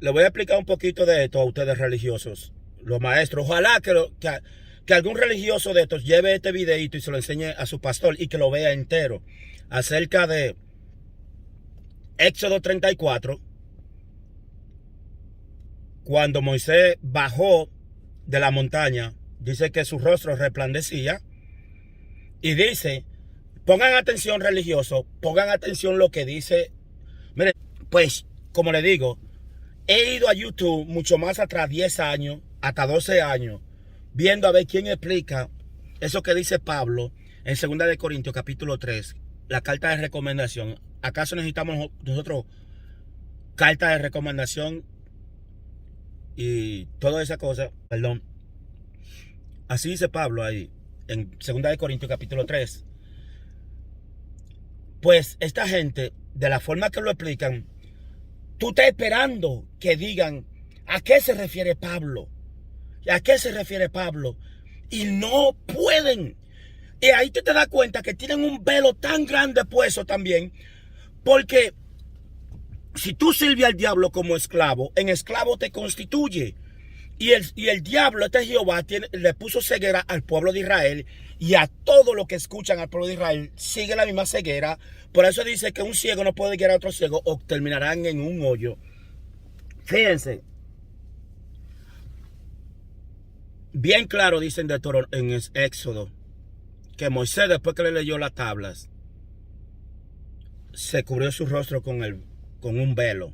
Le voy a explicar un poquito de esto a ustedes religiosos, los maestros. Ojalá que algún religioso de estos lleve este videito y se lo enseñe a su pastor y que lo vea entero, acerca de Éxodo 34, cuando Moisés bajó de la montaña, dice que su rostro resplandecía, y dice, pongan atención religioso, pongan atención lo que dice. Miren, pues, como le digo, he ido a YouTube mucho más atrás, 10 años, hasta 12 años, viendo a ver quién explica eso que dice Pablo en 2 de Corintios capítulo 3, la carta de recomendación. ¿Acaso necesitamos nosotros carta de recomendación y toda esa cosa? Perdón. Así dice Pablo ahí, en 2 de Corintios capítulo 3. Pues esta gente, de la forma que lo explican, tú estás esperando que digan a qué se refiere Pablo. ¿A qué se refiere Pablo? Y no pueden. Y ahí te das cuenta que tienen un velo tan grande puesto también. Porque si tú sirves al diablo como esclavo, en esclavo te constituye. Y el diablo, Jehová, le puso ceguera al pueblo de Israel, y a todos los que escuchan al pueblo de Israel sigue la misma ceguera. Por eso dice que un ciego no puede guiar a otro ciego o terminarán en un hoyo. Fíjense. Bien claro dicen en Éxodo que Moisés, después que le leyó las tablas, se cubrió su rostro con un velo.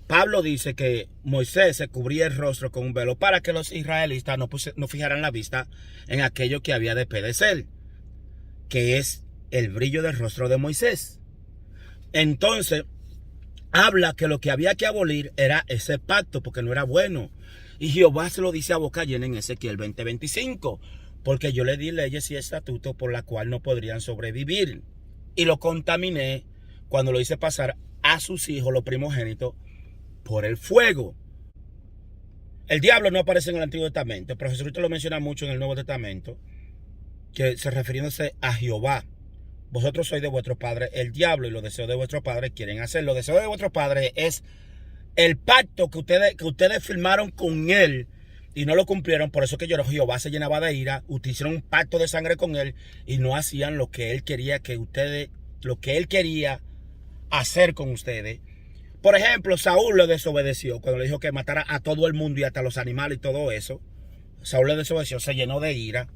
Pablo dice que Moisés se cubría el rostro con un velo para que los israelitas no fijaran la vista en aquello que había de perecer, que es el brillo del rostro de Moisés. Entonces, habla que lo que había que abolir era ese pacto, porque no era bueno. Y Jehová se lo dice a boca llena en Ezequiel 20:25, porque yo le di leyes y estatutos por la cual no podrían sobrevivir. Y lo contaminé cuando lo hice pasar a sus hijos, los primogénitos, por el fuego. El diablo no aparece en el Antiguo Testamento, pero Jesucristo lo menciona mucho en el Nuevo Testamento, que se refiriéndose a Jehová. Vosotros sois de vuestro padre el diablo, y los deseos de vuestro padre quieren hacer. Los deseos de vuestro padre es el pacto que ustedes firmaron con él y no lo cumplieron. Por eso que Jehová se llenaba de ira. Ustedes hicieron un pacto de sangre con él y no hacían lo que él quería lo que él quería hacer con ustedes. Por ejemplo, Saúl le desobedeció cuando le dijo que matara a todo el mundo y hasta los animales y todo eso. Saúl le desobedeció, se llenó de ira.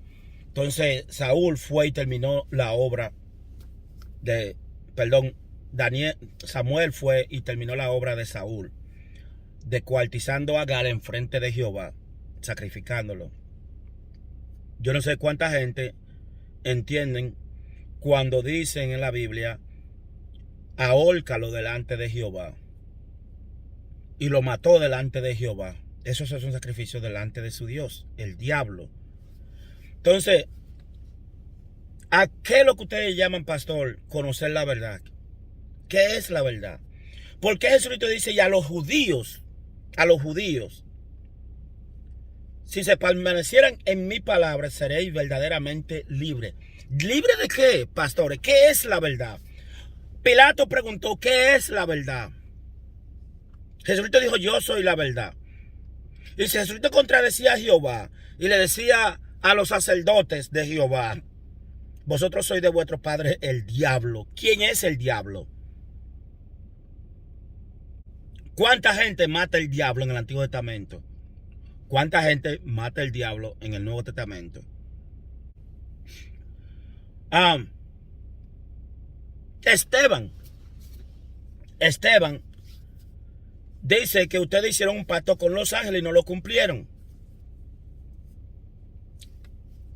Entonces Saúl fue y terminó la obra Samuel fue y terminó la obra de Saúl, descuartizando a Agar en frente de Jehová, sacrificándolo. Yo no sé cuánta gente entienden cuando dicen en la Biblia, ahórcalo delante de Jehová, y lo mató delante de Jehová. Eso es un sacrificio delante de su Dios, el diablo. Entonces, ¿a qué es lo que ustedes llaman, pastor, conocer la verdad? ¿Qué es la verdad? Porque Jesucristo dice ya a los judíos, si se permanecieran en mi palabra, seréis verdaderamente libres. ¿Libre de qué, pastores? ¿Qué es la verdad? Pilato preguntó, ¿qué es la verdad? Jesucristo dijo, yo soy la verdad. Y si Jesucristo contradecía a Jehová y le decía a los sacerdotes de Jehová, vosotros sois de vuestro padre el diablo. ¿Quién es el diablo? ¿Cuánta gente mata el diablo en el Antiguo Testamento? ¿Cuánta gente mata el diablo en el Nuevo Testamento? Esteban dice que ustedes hicieron un pacto con los ángeles y no lo cumplieron.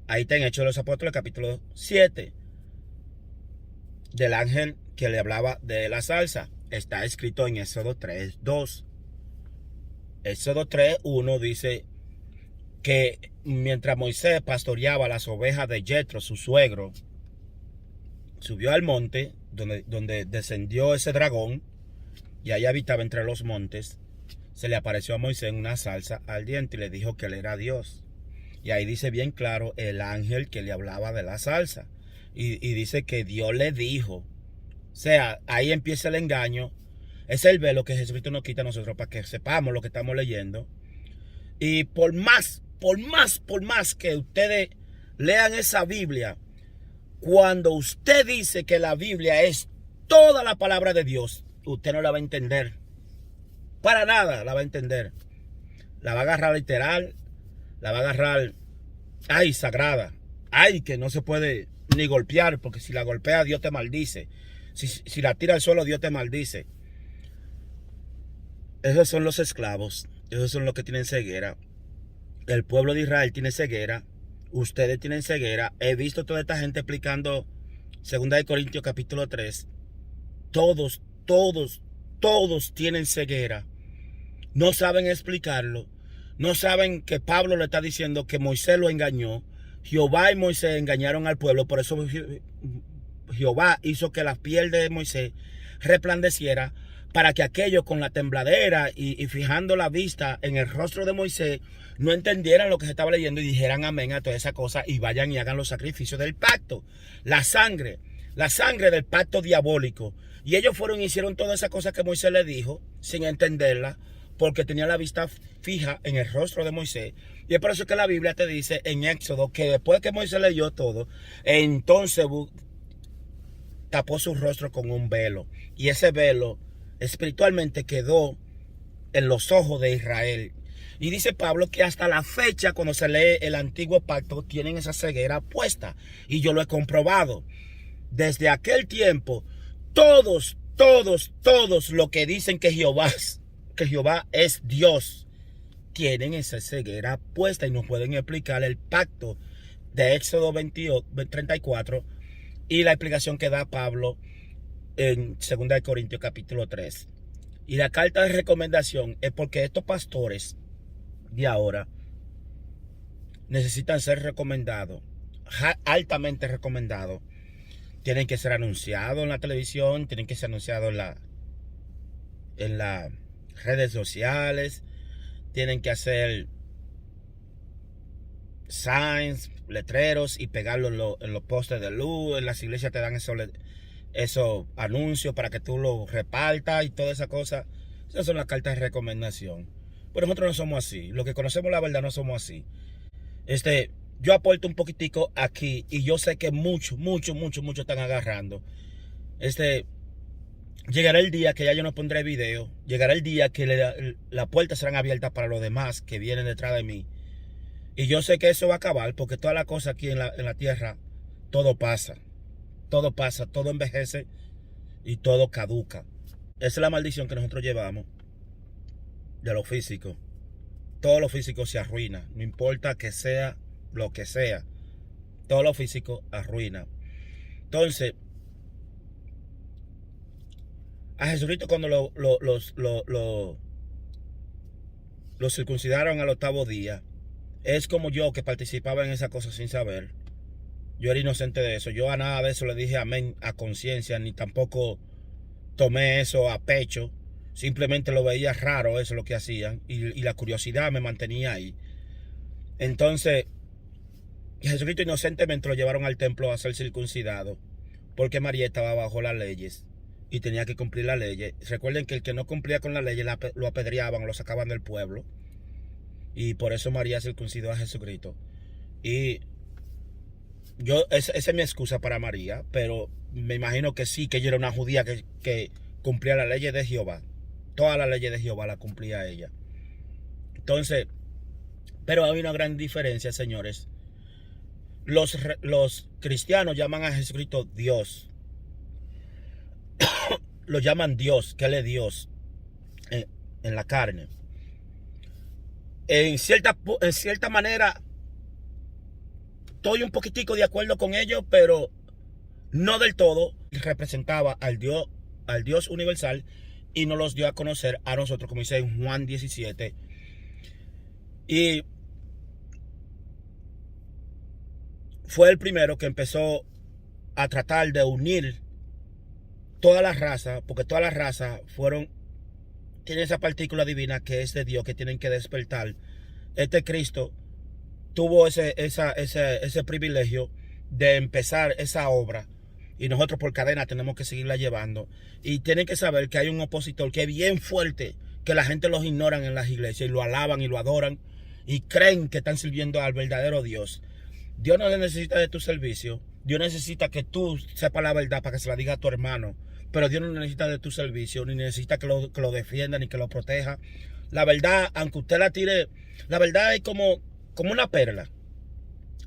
Ahí está en Hechos de los Apóstoles, capítulo 7. Del ángel que le hablaba de la salsa. Está escrito en Éxodo 3:2. Éxodo 3:1 dice que mientras Moisés pastoreaba las ovejas de Jetro, su suegro, subió al monte donde descendió ese dragón y ahí habitaba entre los montes. Se le apareció a Moisés en una salsa ardiente y le dijo que él era Dios. Y ahí dice bien claro el ángel que le hablaba de la salsa. Y dice que Dios le dijo. O sea, ahí empieza el engaño. Es el velo que Jesucristo nos quita a nosotros para que sepamos lo que estamos leyendo. Y por más que ustedes lean esa Biblia, cuando usted dice que la Biblia es toda la palabra de Dios, usted no la va a entender. Para nada la va a entender. La va a agarrar literal. La va a agarrar, ay, sagrada. Ay, que no se puede ni golpear, porque si la golpea, Dios te maldice. Si la tira al suelo, Dios te maldice. Esos son los esclavos. Esos son los que tienen ceguera. El pueblo de Israel tiene ceguera. Ustedes tienen ceguera. He visto toda esta gente explicando 2 Corintios capítulo 3. Todos tienen ceguera. No saben explicarlo. No saben que Pablo le está diciendo que Moisés lo engañó. Jehová y Moisés engañaron al pueblo. Por eso Jehová hizo que la piel de Moisés resplandeciera, para que aquellos con la tembladera y fijando la vista en el rostro de Moisés no entendieran lo que se estaba leyendo y dijeran amén a toda esa cosa y vayan y hagan los sacrificios del pacto. La sangre del pacto diabólico. Y ellos fueron y hicieron toda esa cosa que Moisés le dijo sin entenderla, porque tenía la vista fija en el rostro de Moisés. Y es por eso que la Biblia te dice en Éxodo que después que Moisés leyó todo, entonces tapó su rostro con un velo. Y ese velo espiritualmente quedó en los ojos de Israel. Y dice Pablo que hasta la fecha, cuando se lee el antiguo pacto, tienen esa ceguera puesta. Y yo lo he comprobado. Desde aquel tiempo, todos los que dicen que Jehová que Jehová es Dios, tienen esa ceguera puesta y nos pueden explicar el pacto de Éxodo 34 y la explicación que da Pablo en 2 Corintios capítulo 3. Y la carta de recomendación es porque estos pastores de ahora necesitan ser recomendados, altamente recomendados. Tienen que ser anunciados en la televisión, tienen que ser anunciados en las redes sociales, tienen que hacer signs, letreros y pegarlos en los postes de luz. En las iglesias te dan esos anuncios para que tú los repartas y toda esa cosa. Esas son las cartas de recomendación. Pero nosotros no somos así. Los que conocemos la verdad no somos así. Yo aporto un poquitico aquí y yo sé que muchos están agarrando. Llegará el día que ya yo no pondré video. Llegará el día que las puertas serán abiertas para los demás que vienen detrás de mí. Y yo sé que eso va a acabar porque toda la cosa aquí en la tierra, todo pasa. Todo pasa, todo envejece y todo caduca. Esa es la maldición que nosotros llevamos de lo físico. Todo lo físico se arruina. No importa que sea lo que sea. Todo lo físico arruina. Entonces, a Jesucristo cuando lo circuncidaron al 8º día, es como yo que participaba en esa cosa sin saber. Yo era inocente de eso. Yo a nada de eso le dije amén a conciencia, ni tampoco tomé eso a pecho. Simplemente lo veía raro, eso es lo que hacían. Y la curiosidad me mantenía ahí. Entonces, Jesucristo inocentemente lo llevaron al templo a ser circuncidado. Porque María estaba bajo las leyes y tenía que cumplir las leyes. Recuerden que el que no cumplía con las leyes lo apedreaban, lo sacaban del pueblo. Y por eso María circuncidó a Jesucristo. Y esa es mi excusa para María, pero me imagino que sí, que ella era una judía que cumplía las leyes de Jehová. Todas las leyes de Jehová las cumplía ella. Entonces, pero hay una gran diferencia, señores. Los cristianos llaman a Jesucristo Dios. Lo llaman Dios, que Él es Dios en la carne. En cierta manera estoy un poquitico de acuerdo con ellos, pero no del todo. Representaba al Dios universal y nos los dio a conocer a nosotros, como dice en Juan 17. Y fue el primero que empezó a tratar de unir todas las razas, porque todas las razas tienen esa partícula divina que es de Dios, que tienen que despertar. Cristo tuvo ese privilegio de empezar esa obra y nosotros por cadena tenemos que seguirla llevando. Y tienen que saber que hay un opositor que es bien fuerte, que la gente los ignoran en las iglesias y lo alaban y lo adoran y creen que están sirviendo al verdadero Dios. Dios no necesita de tu servicio. Dios necesita que tú sepas la verdad para que se la diga a tu hermano. Pero Dios no necesita de tu servicio, ni necesita que lo defienda, ni que lo proteja. La verdad, aunque usted la tire, la verdad es como una perla.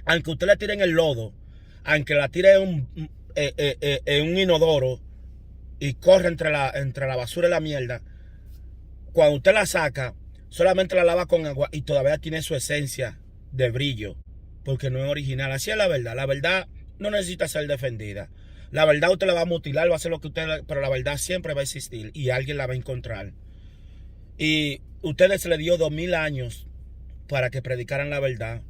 Aunque usted la tire en el lodo, aunque la tire en un inodoro y corre entre la basura y la mierda, cuando usted la saca, solamente la lava con agua y todavía tiene su esencia de brillo, porque no es original. Así es la verdad. La verdad no necesita ser defendida. La verdad usted la va a mutilar, va a hacer lo que usted, pero la verdad siempre va a existir y alguien la va a encontrar. Y ustedes se le dio 2000 años para que predicaran la verdad,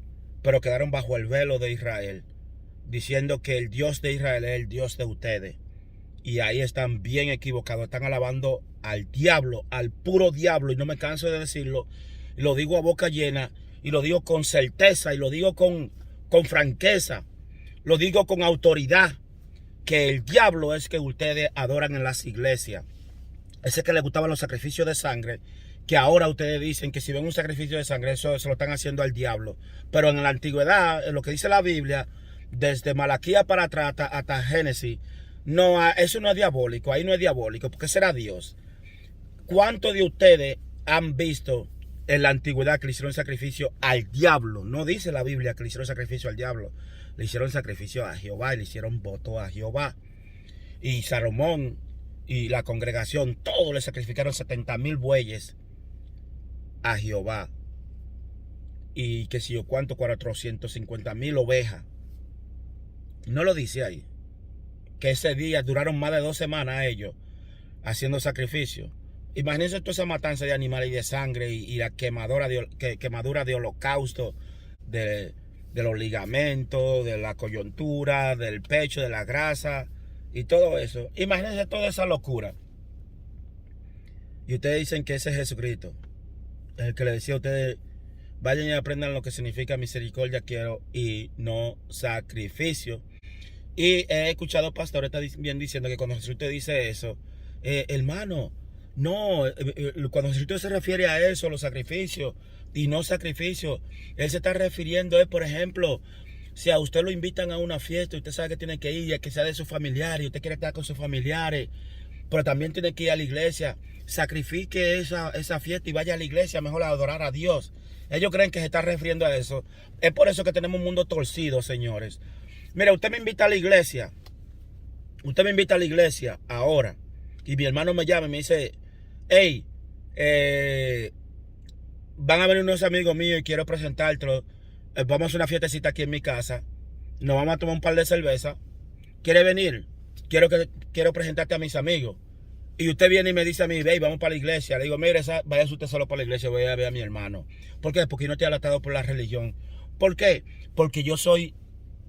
pero quedaron bajo el velo de Israel, diciendo que el Dios de Israel es el Dios de ustedes. Y ahí están bien equivocados, están alabando al diablo, al puro diablo, y no me canso de decirlo, y lo digo a boca llena, y lo digo con certeza, y lo digo con franqueza, lo digo con autoridad, que el diablo es que ustedes adoran en las iglesias. Ese que les gustaban los sacrificios de sangre, que ahora ustedes dicen que si ven un sacrificio de sangre, eso se lo están haciendo al diablo. Pero en la antigüedad, en lo que dice la Biblia, desde Malaquía para atrás hasta Génesis, no, eso no es diabólico, ahí no es diabólico, porque será Dios. ¿Cuántos de ustedes han visto en la antigüedad que le hicieron sacrificio al diablo? No dice la Biblia que le hicieron sacrificio al diablo, le hicieron sacrificio a Jehová y le hicieron voto a Jehová. Y Salomón y la congregación, todos le sacrificaron 70,000 bueyes a Jehová. Y que si yo cuánto, 450,000 ovejas. No lo dice ahí. Que ese día duraron más de 2 semanas ellos haciendo sacrificio. Imagínense toda esa matanza de animales y de sangre y la quemadura de holocausto, de los ligamentos, de la coyuntura, del pecho, de la grasa y todo eso. Imagínense toda esa locura. Y ustedes dicen que ese es Jesucristo, el que le decía a ustedes: vayan y aprendan lo que significa misericordia quiero y no sacrificio. Y he escuchado pastores también diciendo que cuando Jesucristo dice eso, hermano, no, cuando Jesucristo se refiere a eso, los sacrificios y no sacrificios, Él se está refiriendo, por ejemplo, si a usted lo invitan a una fiesta y usted sabe que tiene que ir, que sea de sus familiares, y usted quiere estar con sus familiares, pero también tiene que ir a la iglesia, sacrifique esa fiesta y vaya a la iglesia mejor a adorar a Dios. Ellos creen que se está refiriendo a eso. Es por eso que tenemos un mundo torcido, señores. Mira, usted me invita a la iglesia. Usted me invita a la iglesia ahora. Y mi hermano me llama y me dice: hey, van a venir unos amigos míos y quiero presentártelos. Vamos a hacer una fiestecita aquí en mi casa. Nos vamos a tomar un par de cerveza. ¿Quiere venir? Quiero presentarte a mis amigos. Y usted viene y me dice a mí: hey, vamos para la iglesia. Le digo: mire, vaya usted solo para la iglesia, voy a ver a mi hermano. ¿Por qué? Porque no te ha alatado por la religión. ¿Por qué? Porque yo soy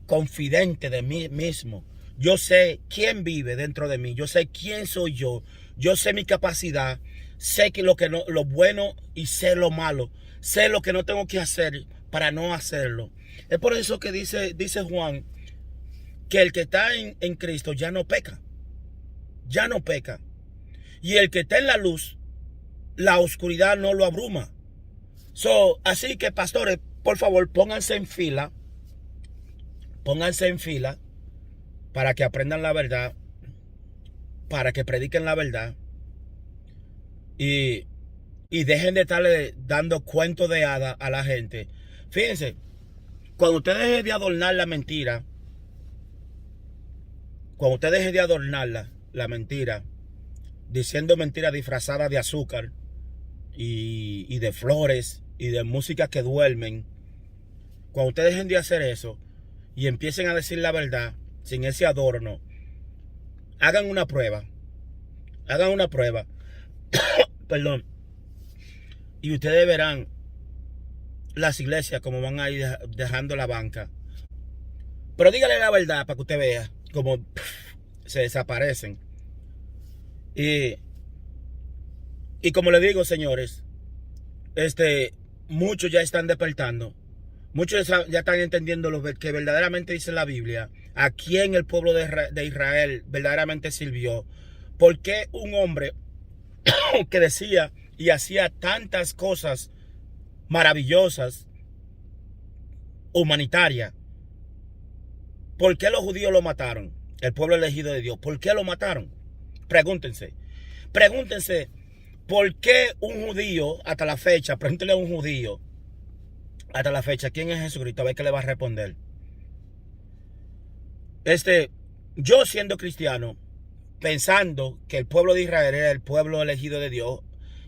confidente de mí mismo. Yo sé quién vive dentro de mí. Yo sé quién soy yo. Yo sé mi capacidad. Sé que lo bueno y sé lo malo. Sé lo que no tengo que hacer para no hacerlo. Es por eso que dice Juan que el que está en Cristo ya no peca. Ya no peca. Y el que está en la luz, la oscuridad no lo abruma. Así que, pastores, por favor, pónganse en fila. Pónganse en fila para que aprendan la verdad, para que prediquen la verdad y dejen de estarle dando cuentos de hadas a la gente. Fíjense, cuando usted deje de adornar la mentira, la mentira, diciendo mentiras disfrazadas de azúcar y de flores y de música que duermen, cuando ustedes dejen de hacer eso y empiecen a decir la verdad sin ese adorno, hagan una prueba. Perdón. Y ustedes verán las iglesias como van a ir dejando la banca. Pero dígale la verdad para que usted vea cómo se desaparecen. Y como le digo, señores, muchos ya están despertando. Muchos ya están entendiendo lo que verdaderamente dice la Biblia. A quién el pueblo de Israel verdaderamente sirvió. ¿Por qué un hombre que decía y hacía tantas cosas maravillosas, humanitarias, por qué los judíos lo mataron? El pueblo elegido de Dios. ¿Por qué lo mataron? Pregúntense, ¿por qué un judío hasta la fecha? Pregúntenle a un judío hasta la fecha quién es Jesucristo, a ver qué le va a responder. Yo siendo cristiano, pensando que el pueblo de Israel era el pueblo elegido de Dios,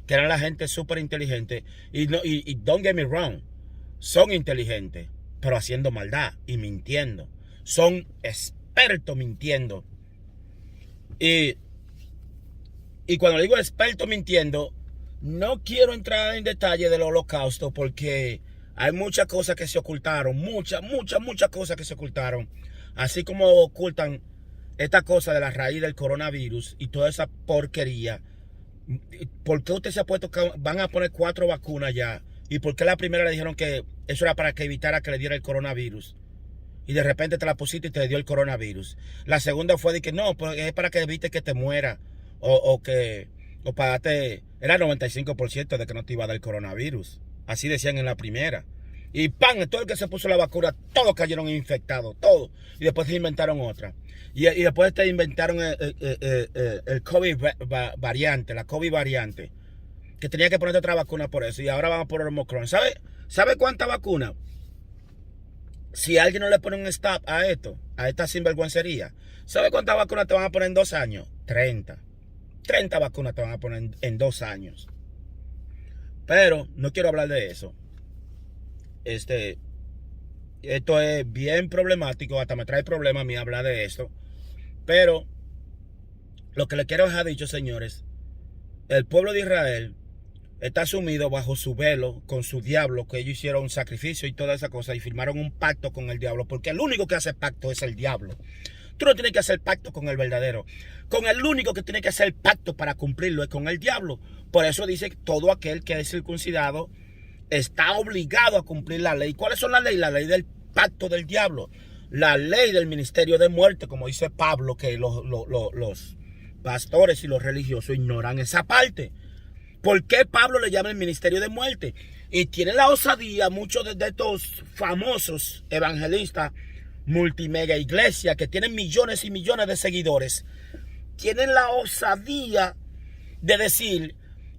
que eran la gente súper inteligente, y don't get me wrong, son inteligentes, pero haciendo maldad y mintiendo. Son expertos mintiendo. Y cuando digo experto mintiendo, no quiero entrar en detalle del holocausto porque hay muchas cosas que se ocultaron, muchas cosas que se ocultaron. Así como ocultan esta cosa de la raíz del coronavirus y toda esa porquería. ¿Por qué usted se ha puesto que van a poner 4 vacunas ya? ¿Y por qué la primera le dijeron que eso era para que evitara que le diera el coronavirus? Y de repente te la pusiste y te dio el coronavirus. La segunda fue de que no, pues es para que evite que te muera. O pagate, era 95% de que no te iba a dar el coronavirus. Así decían en la primera. Y ¡pam! Todo el que se puso la vacuna, todos cayeron infectados, todos. Y después se inventaron otra. Y después te inventaron el COVID variante, la COVID variante. Que tenía que ponerte otra vacuna por eso. Y ahora vamos por el Omicron. ¿Sabe cuánta vacuna? Si alguien no le pone un stop a esta sinvergüencería, ¿sabe cuántas vacunas te van a poner en 2 años? 30 vacunas te van a poner en 2 años. Pero no quiero hablar de eso. Esto es bien problemático, hasta me trae problemas a mí hablar de esto. Pero lo que le quiero dejar dicho, señores, el pueblo de Israel está sumido bajo su velo con su diablo, que ellos hicieron un sacrificio y toda esa cosa y firmaron un pacto con el diablo, porque el único que hace pacto es el diablo. Tú no tienes que hacer pacto con el verdadero. Con el único que tiene que hacer pacto para cumplirlo es con el diablo. Por eso dice que todo aquel que es circuncidado está obligado a cumplir la ley. ¿Cuáles son las leyes? La ley del pacto del diablo. La ley del ministerio de muerte, como dice Pablo, que los pastores y los religiosos ignoran esa parte. ¿Por qué Pablo le llama el ministerio de muerte? Y tiene la osadía, muchos de estos famosos evangelistas, multimega iglesia, que tienen millones y millones de seguidores, tienen la osadía de decir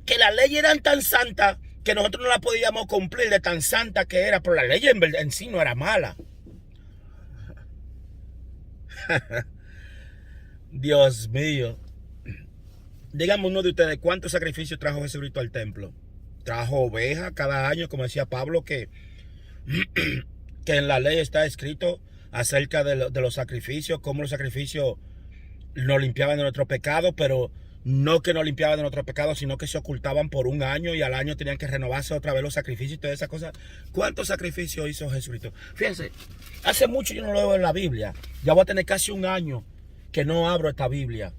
que las leyes eran tan santas que nosotros no la podíamos cumplir de tan santa que era, pero la ley en sí no era mala. Dios mío. Díganme uno de ustedes, ¿cuántos sacrificios trajo Jesucristo al templo? Trajo ovejas cada año, como decía Pablo, que en la ley está escrito acerca de los sacrificios, cómo los sacrificios nos limpiaban de nuestro pecado, pero no que nos limpiaban de nuestro pecado, sino que se ocultaban por un año y al año tenían que renovarse otra vez los sacrificios y todas esas cosas. ¿Cuántos sacrificios hizo Jesucristo? Fíjense, hace mucho yo no lo veo en la Biblia. Ya voy a tener casi un año que no abro esta Biblia.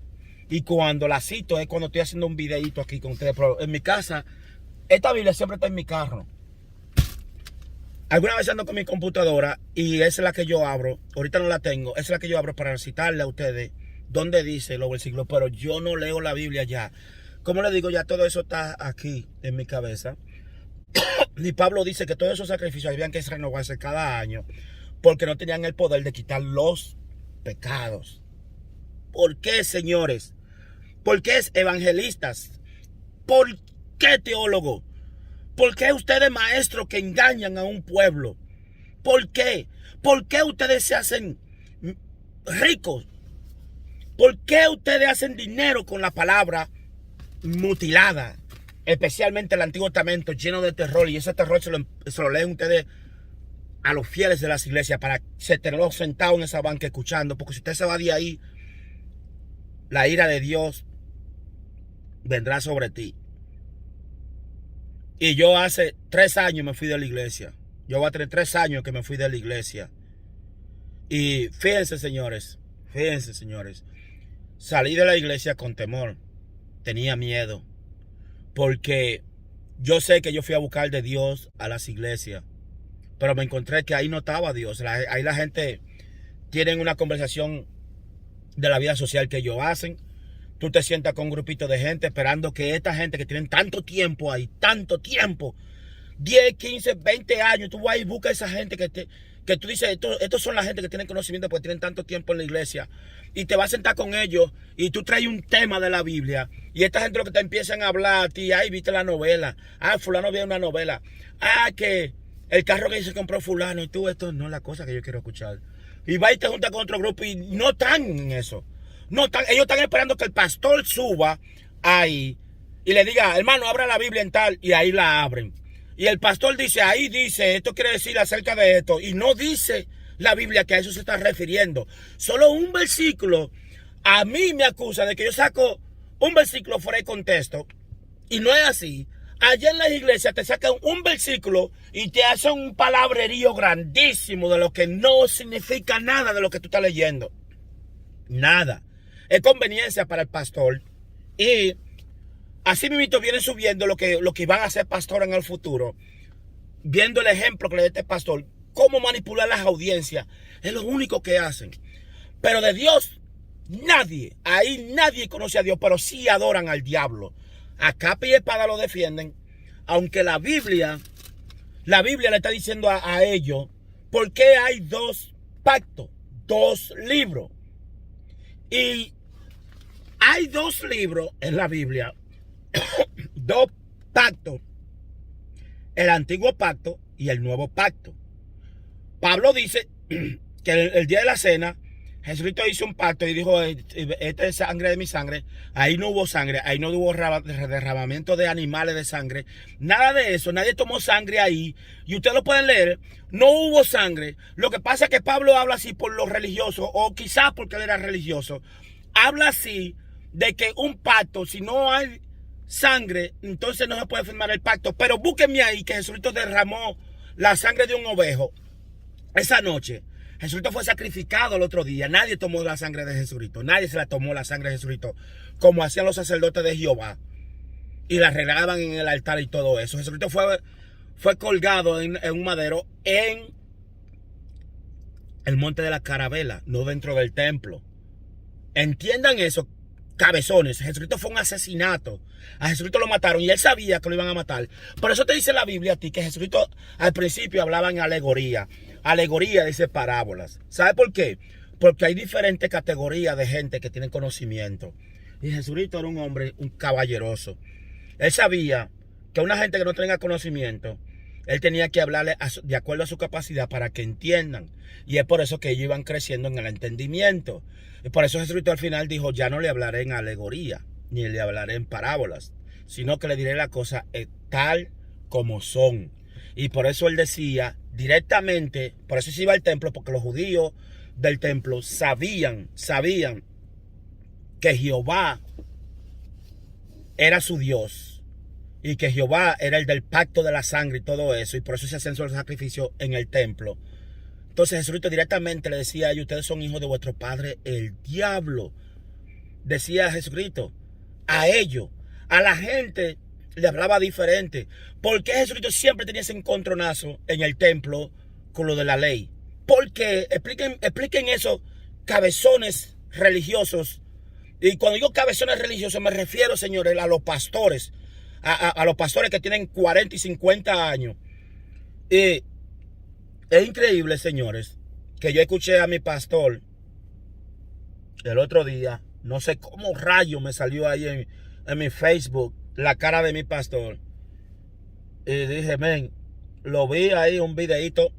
Y cuando la cito es cuando estoy haciendo un videito aquí con ustedes. Pero en mi casa, esta Biblia siempre está en mi carro. Alguna vez ando con mi computadora y esa es la que yo abro. Ahorita no la tengo. Esa es la que yo abro para citarle a ustedes donde dice los versículos. Pero yo no leo la Biblia ya. Como les digo, ya todo eso está aquí en mi cabeza. Y Pablo dice que todos esos sacrificios habían que renovarse cada año porque no tenían el poder de quitar los pecados. ¿Por qué, señores? ¿Por qué evangelistas? ¿Por qué teólogos? ¿Por qué ustedes maestros que engañan a un pueblo? ¿Por qué? ¿Por qué ustedes se hacen ricos? ¿Por qué ustedes hacen dinero con la palabra mutilada? Especialmente el Antiguo Testamento lleno de terror. Y ese terror se lo leen ustedes a los fieles de las iglesias para tenerlos sentados en esa banca escuchando. Porque si usted se va de ahí, la ira de Dios vendrá sobre ti. Y yo hace 3 años me fui de la iglesia. Yo voy a tener 3 años que me fui de la iglesia. Y fíjense, señores. Salí de la iglesia con temor. Tenía miedo. Porque yo sé que yo fui a buscar de Dios a las iglesias. Pero me encontré que ahí no estaba Dios. Ahí la gente tiene una conversación de la vida social que ellos hacen. Tú te sientas con un grupito de gente esperando que esta gente que tienen tanto tiempo ahí, 10, 15, 20 años, tú vas y buscas a esa gente que tú dices, estos son la gente que tienen conocimiento porque tienen tanto tiempo en la iglesia. Y te vas a sentar con ellos y tú traes un tema de la Biblia. Y esta gente lo que te empiezan a hablar a ti, ay, viste la novela. Ah, fulano vio una novela. Ah, que el carro que se compró fulano. Y tú, esto no es la cosa que yo quiero escuchar. Y vas y te juntas con otro grupo y no están en eso. No están, ellos están esperando que el pastor suba ahí y le diga, hermano, abra la Biblia en tal, y ahí la abren. Y el pastor dice, ahí dice, esto quiere decir acerca de esto. Y no dice la Biblia que a eso se está refiriendo. Solo un versículo. A mí me acusa de que yo saco un versículo fuera de contexto. Y no es así. Allá en las iglesias te sacan un versículo y te hacen un palabrerío grandísimo de lo que no significa nada de lo que tú estás leyendo. Nada. Es conveniencia para el pastor. Y así mismo vienen subiendo lo que van a ser pastor en el futuro. Viendo el ejemplo que le da este pastor. Cómo manipular las audiencias. Es lo único que hacen. Pero de Dios, nadie. Ahí nadie conoce a Dios. Pero sí adoran al diablo. A capa y espada lo defienden. Aunque la Biblia le está diciendo a ellos. ¿Por qué hay 2 pactos? 2 libros. Y hay 2 libros en la Biblia, 2 pactos, el antiguo pacto y el nuevo pacto. Pablo dice que el día de la cena Jesucristo hizo un pacto y dijo, esta es sangre de mi sangre. Ahí no hubo sangre, ahí no hubo derramamiento de animales de sangre. Nada de eso, nadie tomó sangre ahí. Y ustedes lo pueden leer, no hubo sangre. Lo que pasa es que Pablo habla así por los religiosos, o quizás porque él era religioso. Habla así de que un pacto, si no hay sangre, entonces no se puede firmar el pacto. Pero búsquenme ahí que Jesucristo derramó la sangre de un ovejo esa noche. Jesucristo fue sacrificado el otro día. Nadie tomó la sangre de Jesucristo. Nadie se la tomó la sangre de Jesucristo, como hacían los sacerdotes de Jehová. Y la regaban en el altar y todo eso. Jesucristo fue colgado en un madero en el monte de la Carabela, no dentro del templo. Entiendan eso, cabezones. Jesucristo fue un asesinato. A Jesucristo lo mataron y él sabía que lo iban a matar. Por eso te dice la Biblia a ti que Jesucristo al principio hablaba en alegoría. Alegoría dice parábolas. ¿Sabe por qué? Porque hay diferentes categorías de gente que tienen conocimiento. Y Jesucristo era un hombre, un caballeroso. Él sabía que a una gente que no tenga conocimiento, él tenía que hablarle de acuerdo a su capacidad para que entiendan. Y es por eso que ellos iban creciendo en el entendimiento. Y por eso Jesucristo al final dijo, ya no le hablaré en alegoría, ni le hablaré en parábolas, sino que le diré la cosa tal como son. Y por eso él decía directamente, por eso se iba al templo, porque los judíos del templo sabían que Jehová era su Dios y que Jehová era el del pacto de la sangre y todo eso, y por eso se hacían los sacrificios en el templo. Entonces Jesucristo directamente le decía a ellos, ustedes son hijos de vuestro padre el diablo. Decía Jesucristo a ellos, a la gente le hablaba diferente. ¿Por qué Jesucristo siempre tenía ese encontronazo en el templo con lo de la ley? Porque expliquen eso, cabezones religiosos. Y cuando digo cabezones religiosos me refiero, señores, a los pastores. A los pastores que tienen 40 y 50 años. Y es increíble, señores, que yo escuché a mi pastor el otro día. No sé cómo rayo me salió ahí en mi Facebook la cara de mi pastor. Y dije, men, lo vi ahí un videito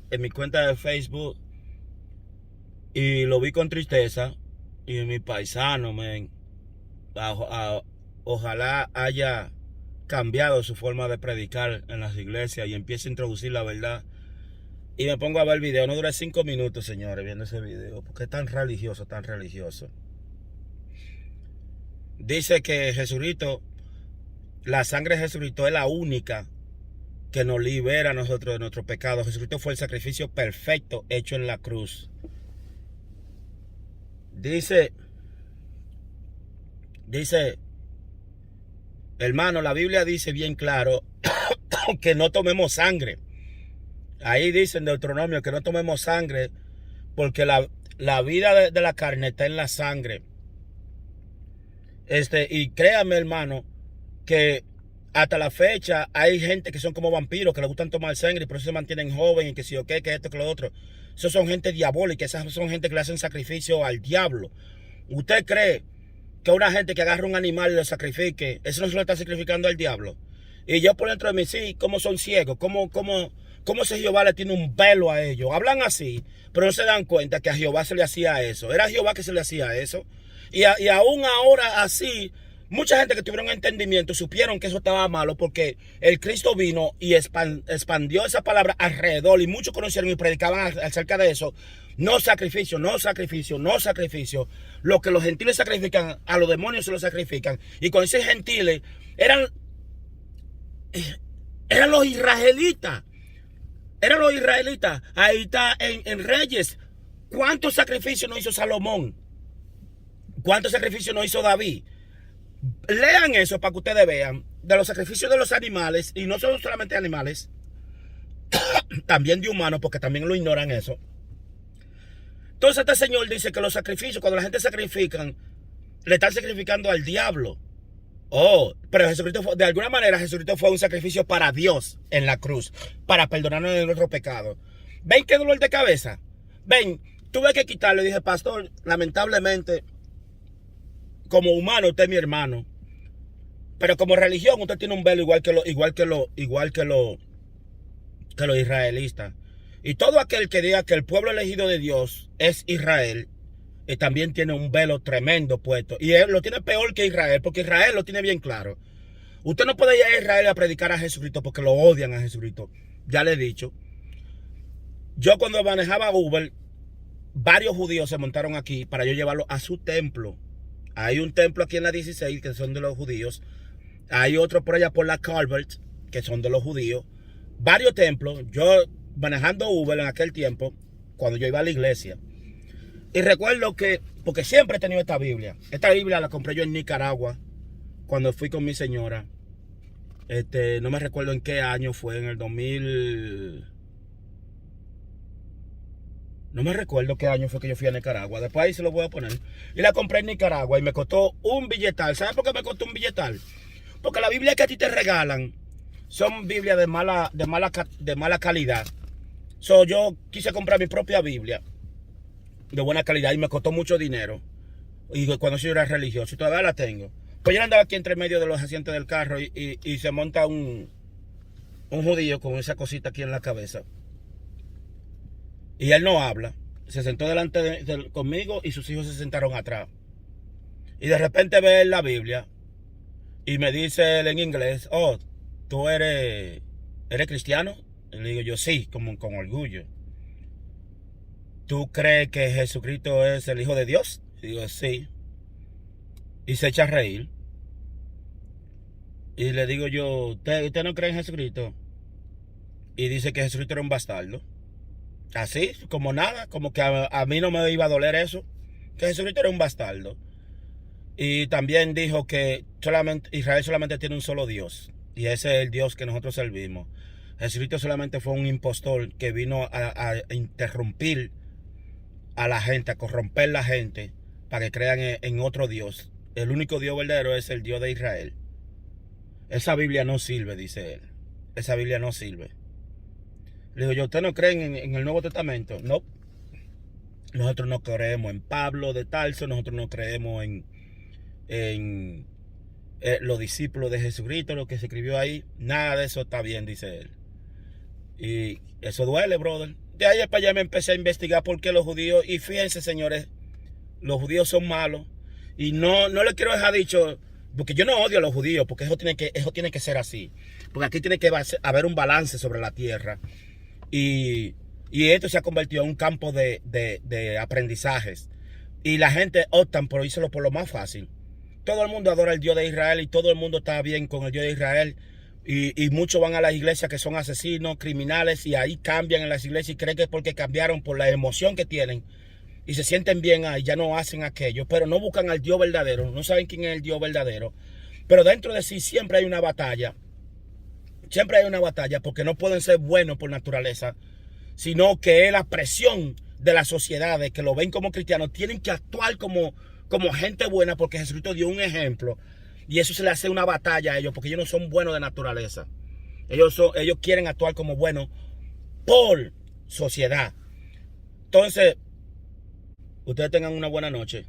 en mi cuenta de Facebook. Y lo vi con tristeza. Y mi paisano, men, ojalá haya cambiado su forma de predicar en las iglesias y empiece a introducir la verdad. Y me pongo a ver el video. No dura 5 minutos, señores, viendo ese video. Porque es tan religioso, tan religioso. Dice que Jesucristo, la sangre de Jesucristo es la única que nos libera a nosotros de nuestro pecado. Jesucristo fue el sacrificio perfecto hecho en la cruz. Dice, hermano, la Biblia dice bien claro que no tomemos sangre. Ahí dice en Deuteronomio que no tomemos sangre porque la vida de la carne está en la sangre. Y créame, hermano, que hasta la fecha hay gente que son como vampiros, que les gustan tomar sangre y por eso se mantienen jóvenes y que si o qué, que esto, que lo otro. Esos son gente diabólica, esas son gente que le hacen sacrificio al diablo. ¿Usted cree que una gente que agarra un animal y lo sacrifique, eso no se lo está sacrificando al diablo? Y yo por dentro de mí, sí, ¿cómo son ciegos? ¿Cómo si Jehová le tiene un velo a ellos? Hablan así, pero no se dan cuenta que a Jehová se le hacía eso. Era a Jehová que se le hacía eso. Y aún ahora así, mucha gente que tuvieron entendimiento supieron que eso estaba malo porque el Cristo vino y expandió esa palabra alrededor y muchos conocieron y predicaban acerca de eso. No sacrificio, no sacrificio, no sacrificio. Lo que los gentiles sacrifican, a los demonios se lo sacrifican. Y con esos gentiles eran los israelitas. Eran los israelitas. Ahí está en Reyes. ¿Cuántos sacrificios no hizo Salomón? ¿Cuántos sacrificios no hizo David? Lean eso para que ustedes vean de los sacrificios de los animales. Y no son solamente animales, también de humanos, porque también lo ignoran eso. Entonces este señor dice que los sacrificios, cuando la gente sacrifican, le están sacrificando al diablo. Oh, pero Jesucristo, de alguna manera Jesucristo fue un sacrificio para Dios en la cruz, para perdonarnos de nuestro pecado. ¿Ven qué dolor de cabeza? Ven, tuve que quitarle. Dije, pastor, lamentablemente, como humano usted es mi hermano, pero como religión usted tiene un velo igual que los israelitas. Y todo aquel que diga que el pueblo elegido de Dios es Israel, también tiene un velo tremendo puesto. Y él lo tiene peor que Israel, porque Israel lo tiene bien claro. Usted no puede ir a Israel a predicar a Jesucristo porque lo odian a Jesucristo. Ya le he dicho. Yo cuando manejaba Uber, varios judíos se montaron aquí para yo llevarlo a su templo. Hay un templo aquí en la 16 que son de los judíos. Hay otro por allá por la Calvert que son de los judíos. Varios templos. Yo manejando Uber en aquel tiempo, cuando yo iba a la iglesia. Y recuerdo que, porque siempre he tenido esta Biblia. Esta Biblia la compré yo en Nicaragua cuando fui con mi señora. No me recuerdo en qué año fue, en el 2000. No me recuerdo qué año fue que yo fui a Nicaragua. Después ahí se lo voy a poner. Y la compré en Nicaragua y me costó un billetal. ¿Sabes por qué me costó un billetal? Porque la Biblia que a ti te regalan son Biblias de mala calidad. So, yo quise comprar mi propia Biblia de buena calidad y me costó mucho dinero. Y cuando yo era religioso, y todavía la tengo. Pues yo andaba aquí entre medio de los asientos del carro y se monta un judío con esa cosita aquí en la cabeza. Y él no habla. Se sentó delante conmigo y sus hijos se sentaron atrás. Y de repente ve él la Biblia y me dice él en inglés, oh, ¿tú eres cristiano? Y le digo yo, sí, como con orgullo. ¿Tú crees que Jesucristo es el Hijo de Dios? Y digo, sí. Y se echa a reír. Y le digo yo, ¿usted no cree en Jesucristo? Y dice que Jesucristo era un bastardo. Así, como nada, como que a mí no me iba a doler eso. Que Jesucristo era un bastardo. Y también dijo que Israel solamente tiene un solo Dios. Y ese es el Dios que nosotros servimos. Jesucristo solamente fue un impostor que vino a interrumpir a la gente, a corromper la gente para que crean en otro Dios. El único Dios verdadero es el Dios de Israel. Esa Biblia no sirve, dice él. Esa Biblia no sirve. Le digo yo, ¿usted no creen en el Nuevo Testamento? No. Nosotros no creemos en Pablo de Tarso, nosotros no creemos en los discípulos de Jesucristo, lo que se escribió ahí. Nada de eso está bien, dice él. Y eso duele, brother. De ahí para allá me empecé a investigar por qué los judíos, y fíjense, señores, los judíos son malos. Y no les quiero dejar dicho, porque yo no odio a los judíos, porque eso tiene que ser así. Porque aquí tiene que haber un balance sobre la tierra. Y esto se ha convertido en un campo de aprendizajes. Y la gente optan por írselo por lo más fácil. Todo el mundo adora al Dios de Israel y todo el mundo está bien con el Dios de Israel. Y muchos van a las iglesias que son asesinos, criminales, y ahí cambian en las iglesias y creen que es porque cambiaron por la emoción que tienen. Y se sienten bien ahí, ya no hacen aquello, pero no buscan al Dios verdadero, no saben quién es el Dios verdadero. Pero dentro de sí siempre hay una batalla. Siempre hay una batalla porque no pueden ser buenos por naturaleza, sino que es la presión de las sociedades que lo ven como cristianos. Tienen que actuar como gente buena porque Jesucristo dio un ejemplo. Y eso se le hace una batalla a ellos porque ellos no son buenos de naturaleza. Ellos quieren actuar como buenos por sociedad. Entonces, ustedes tengan una buena noche.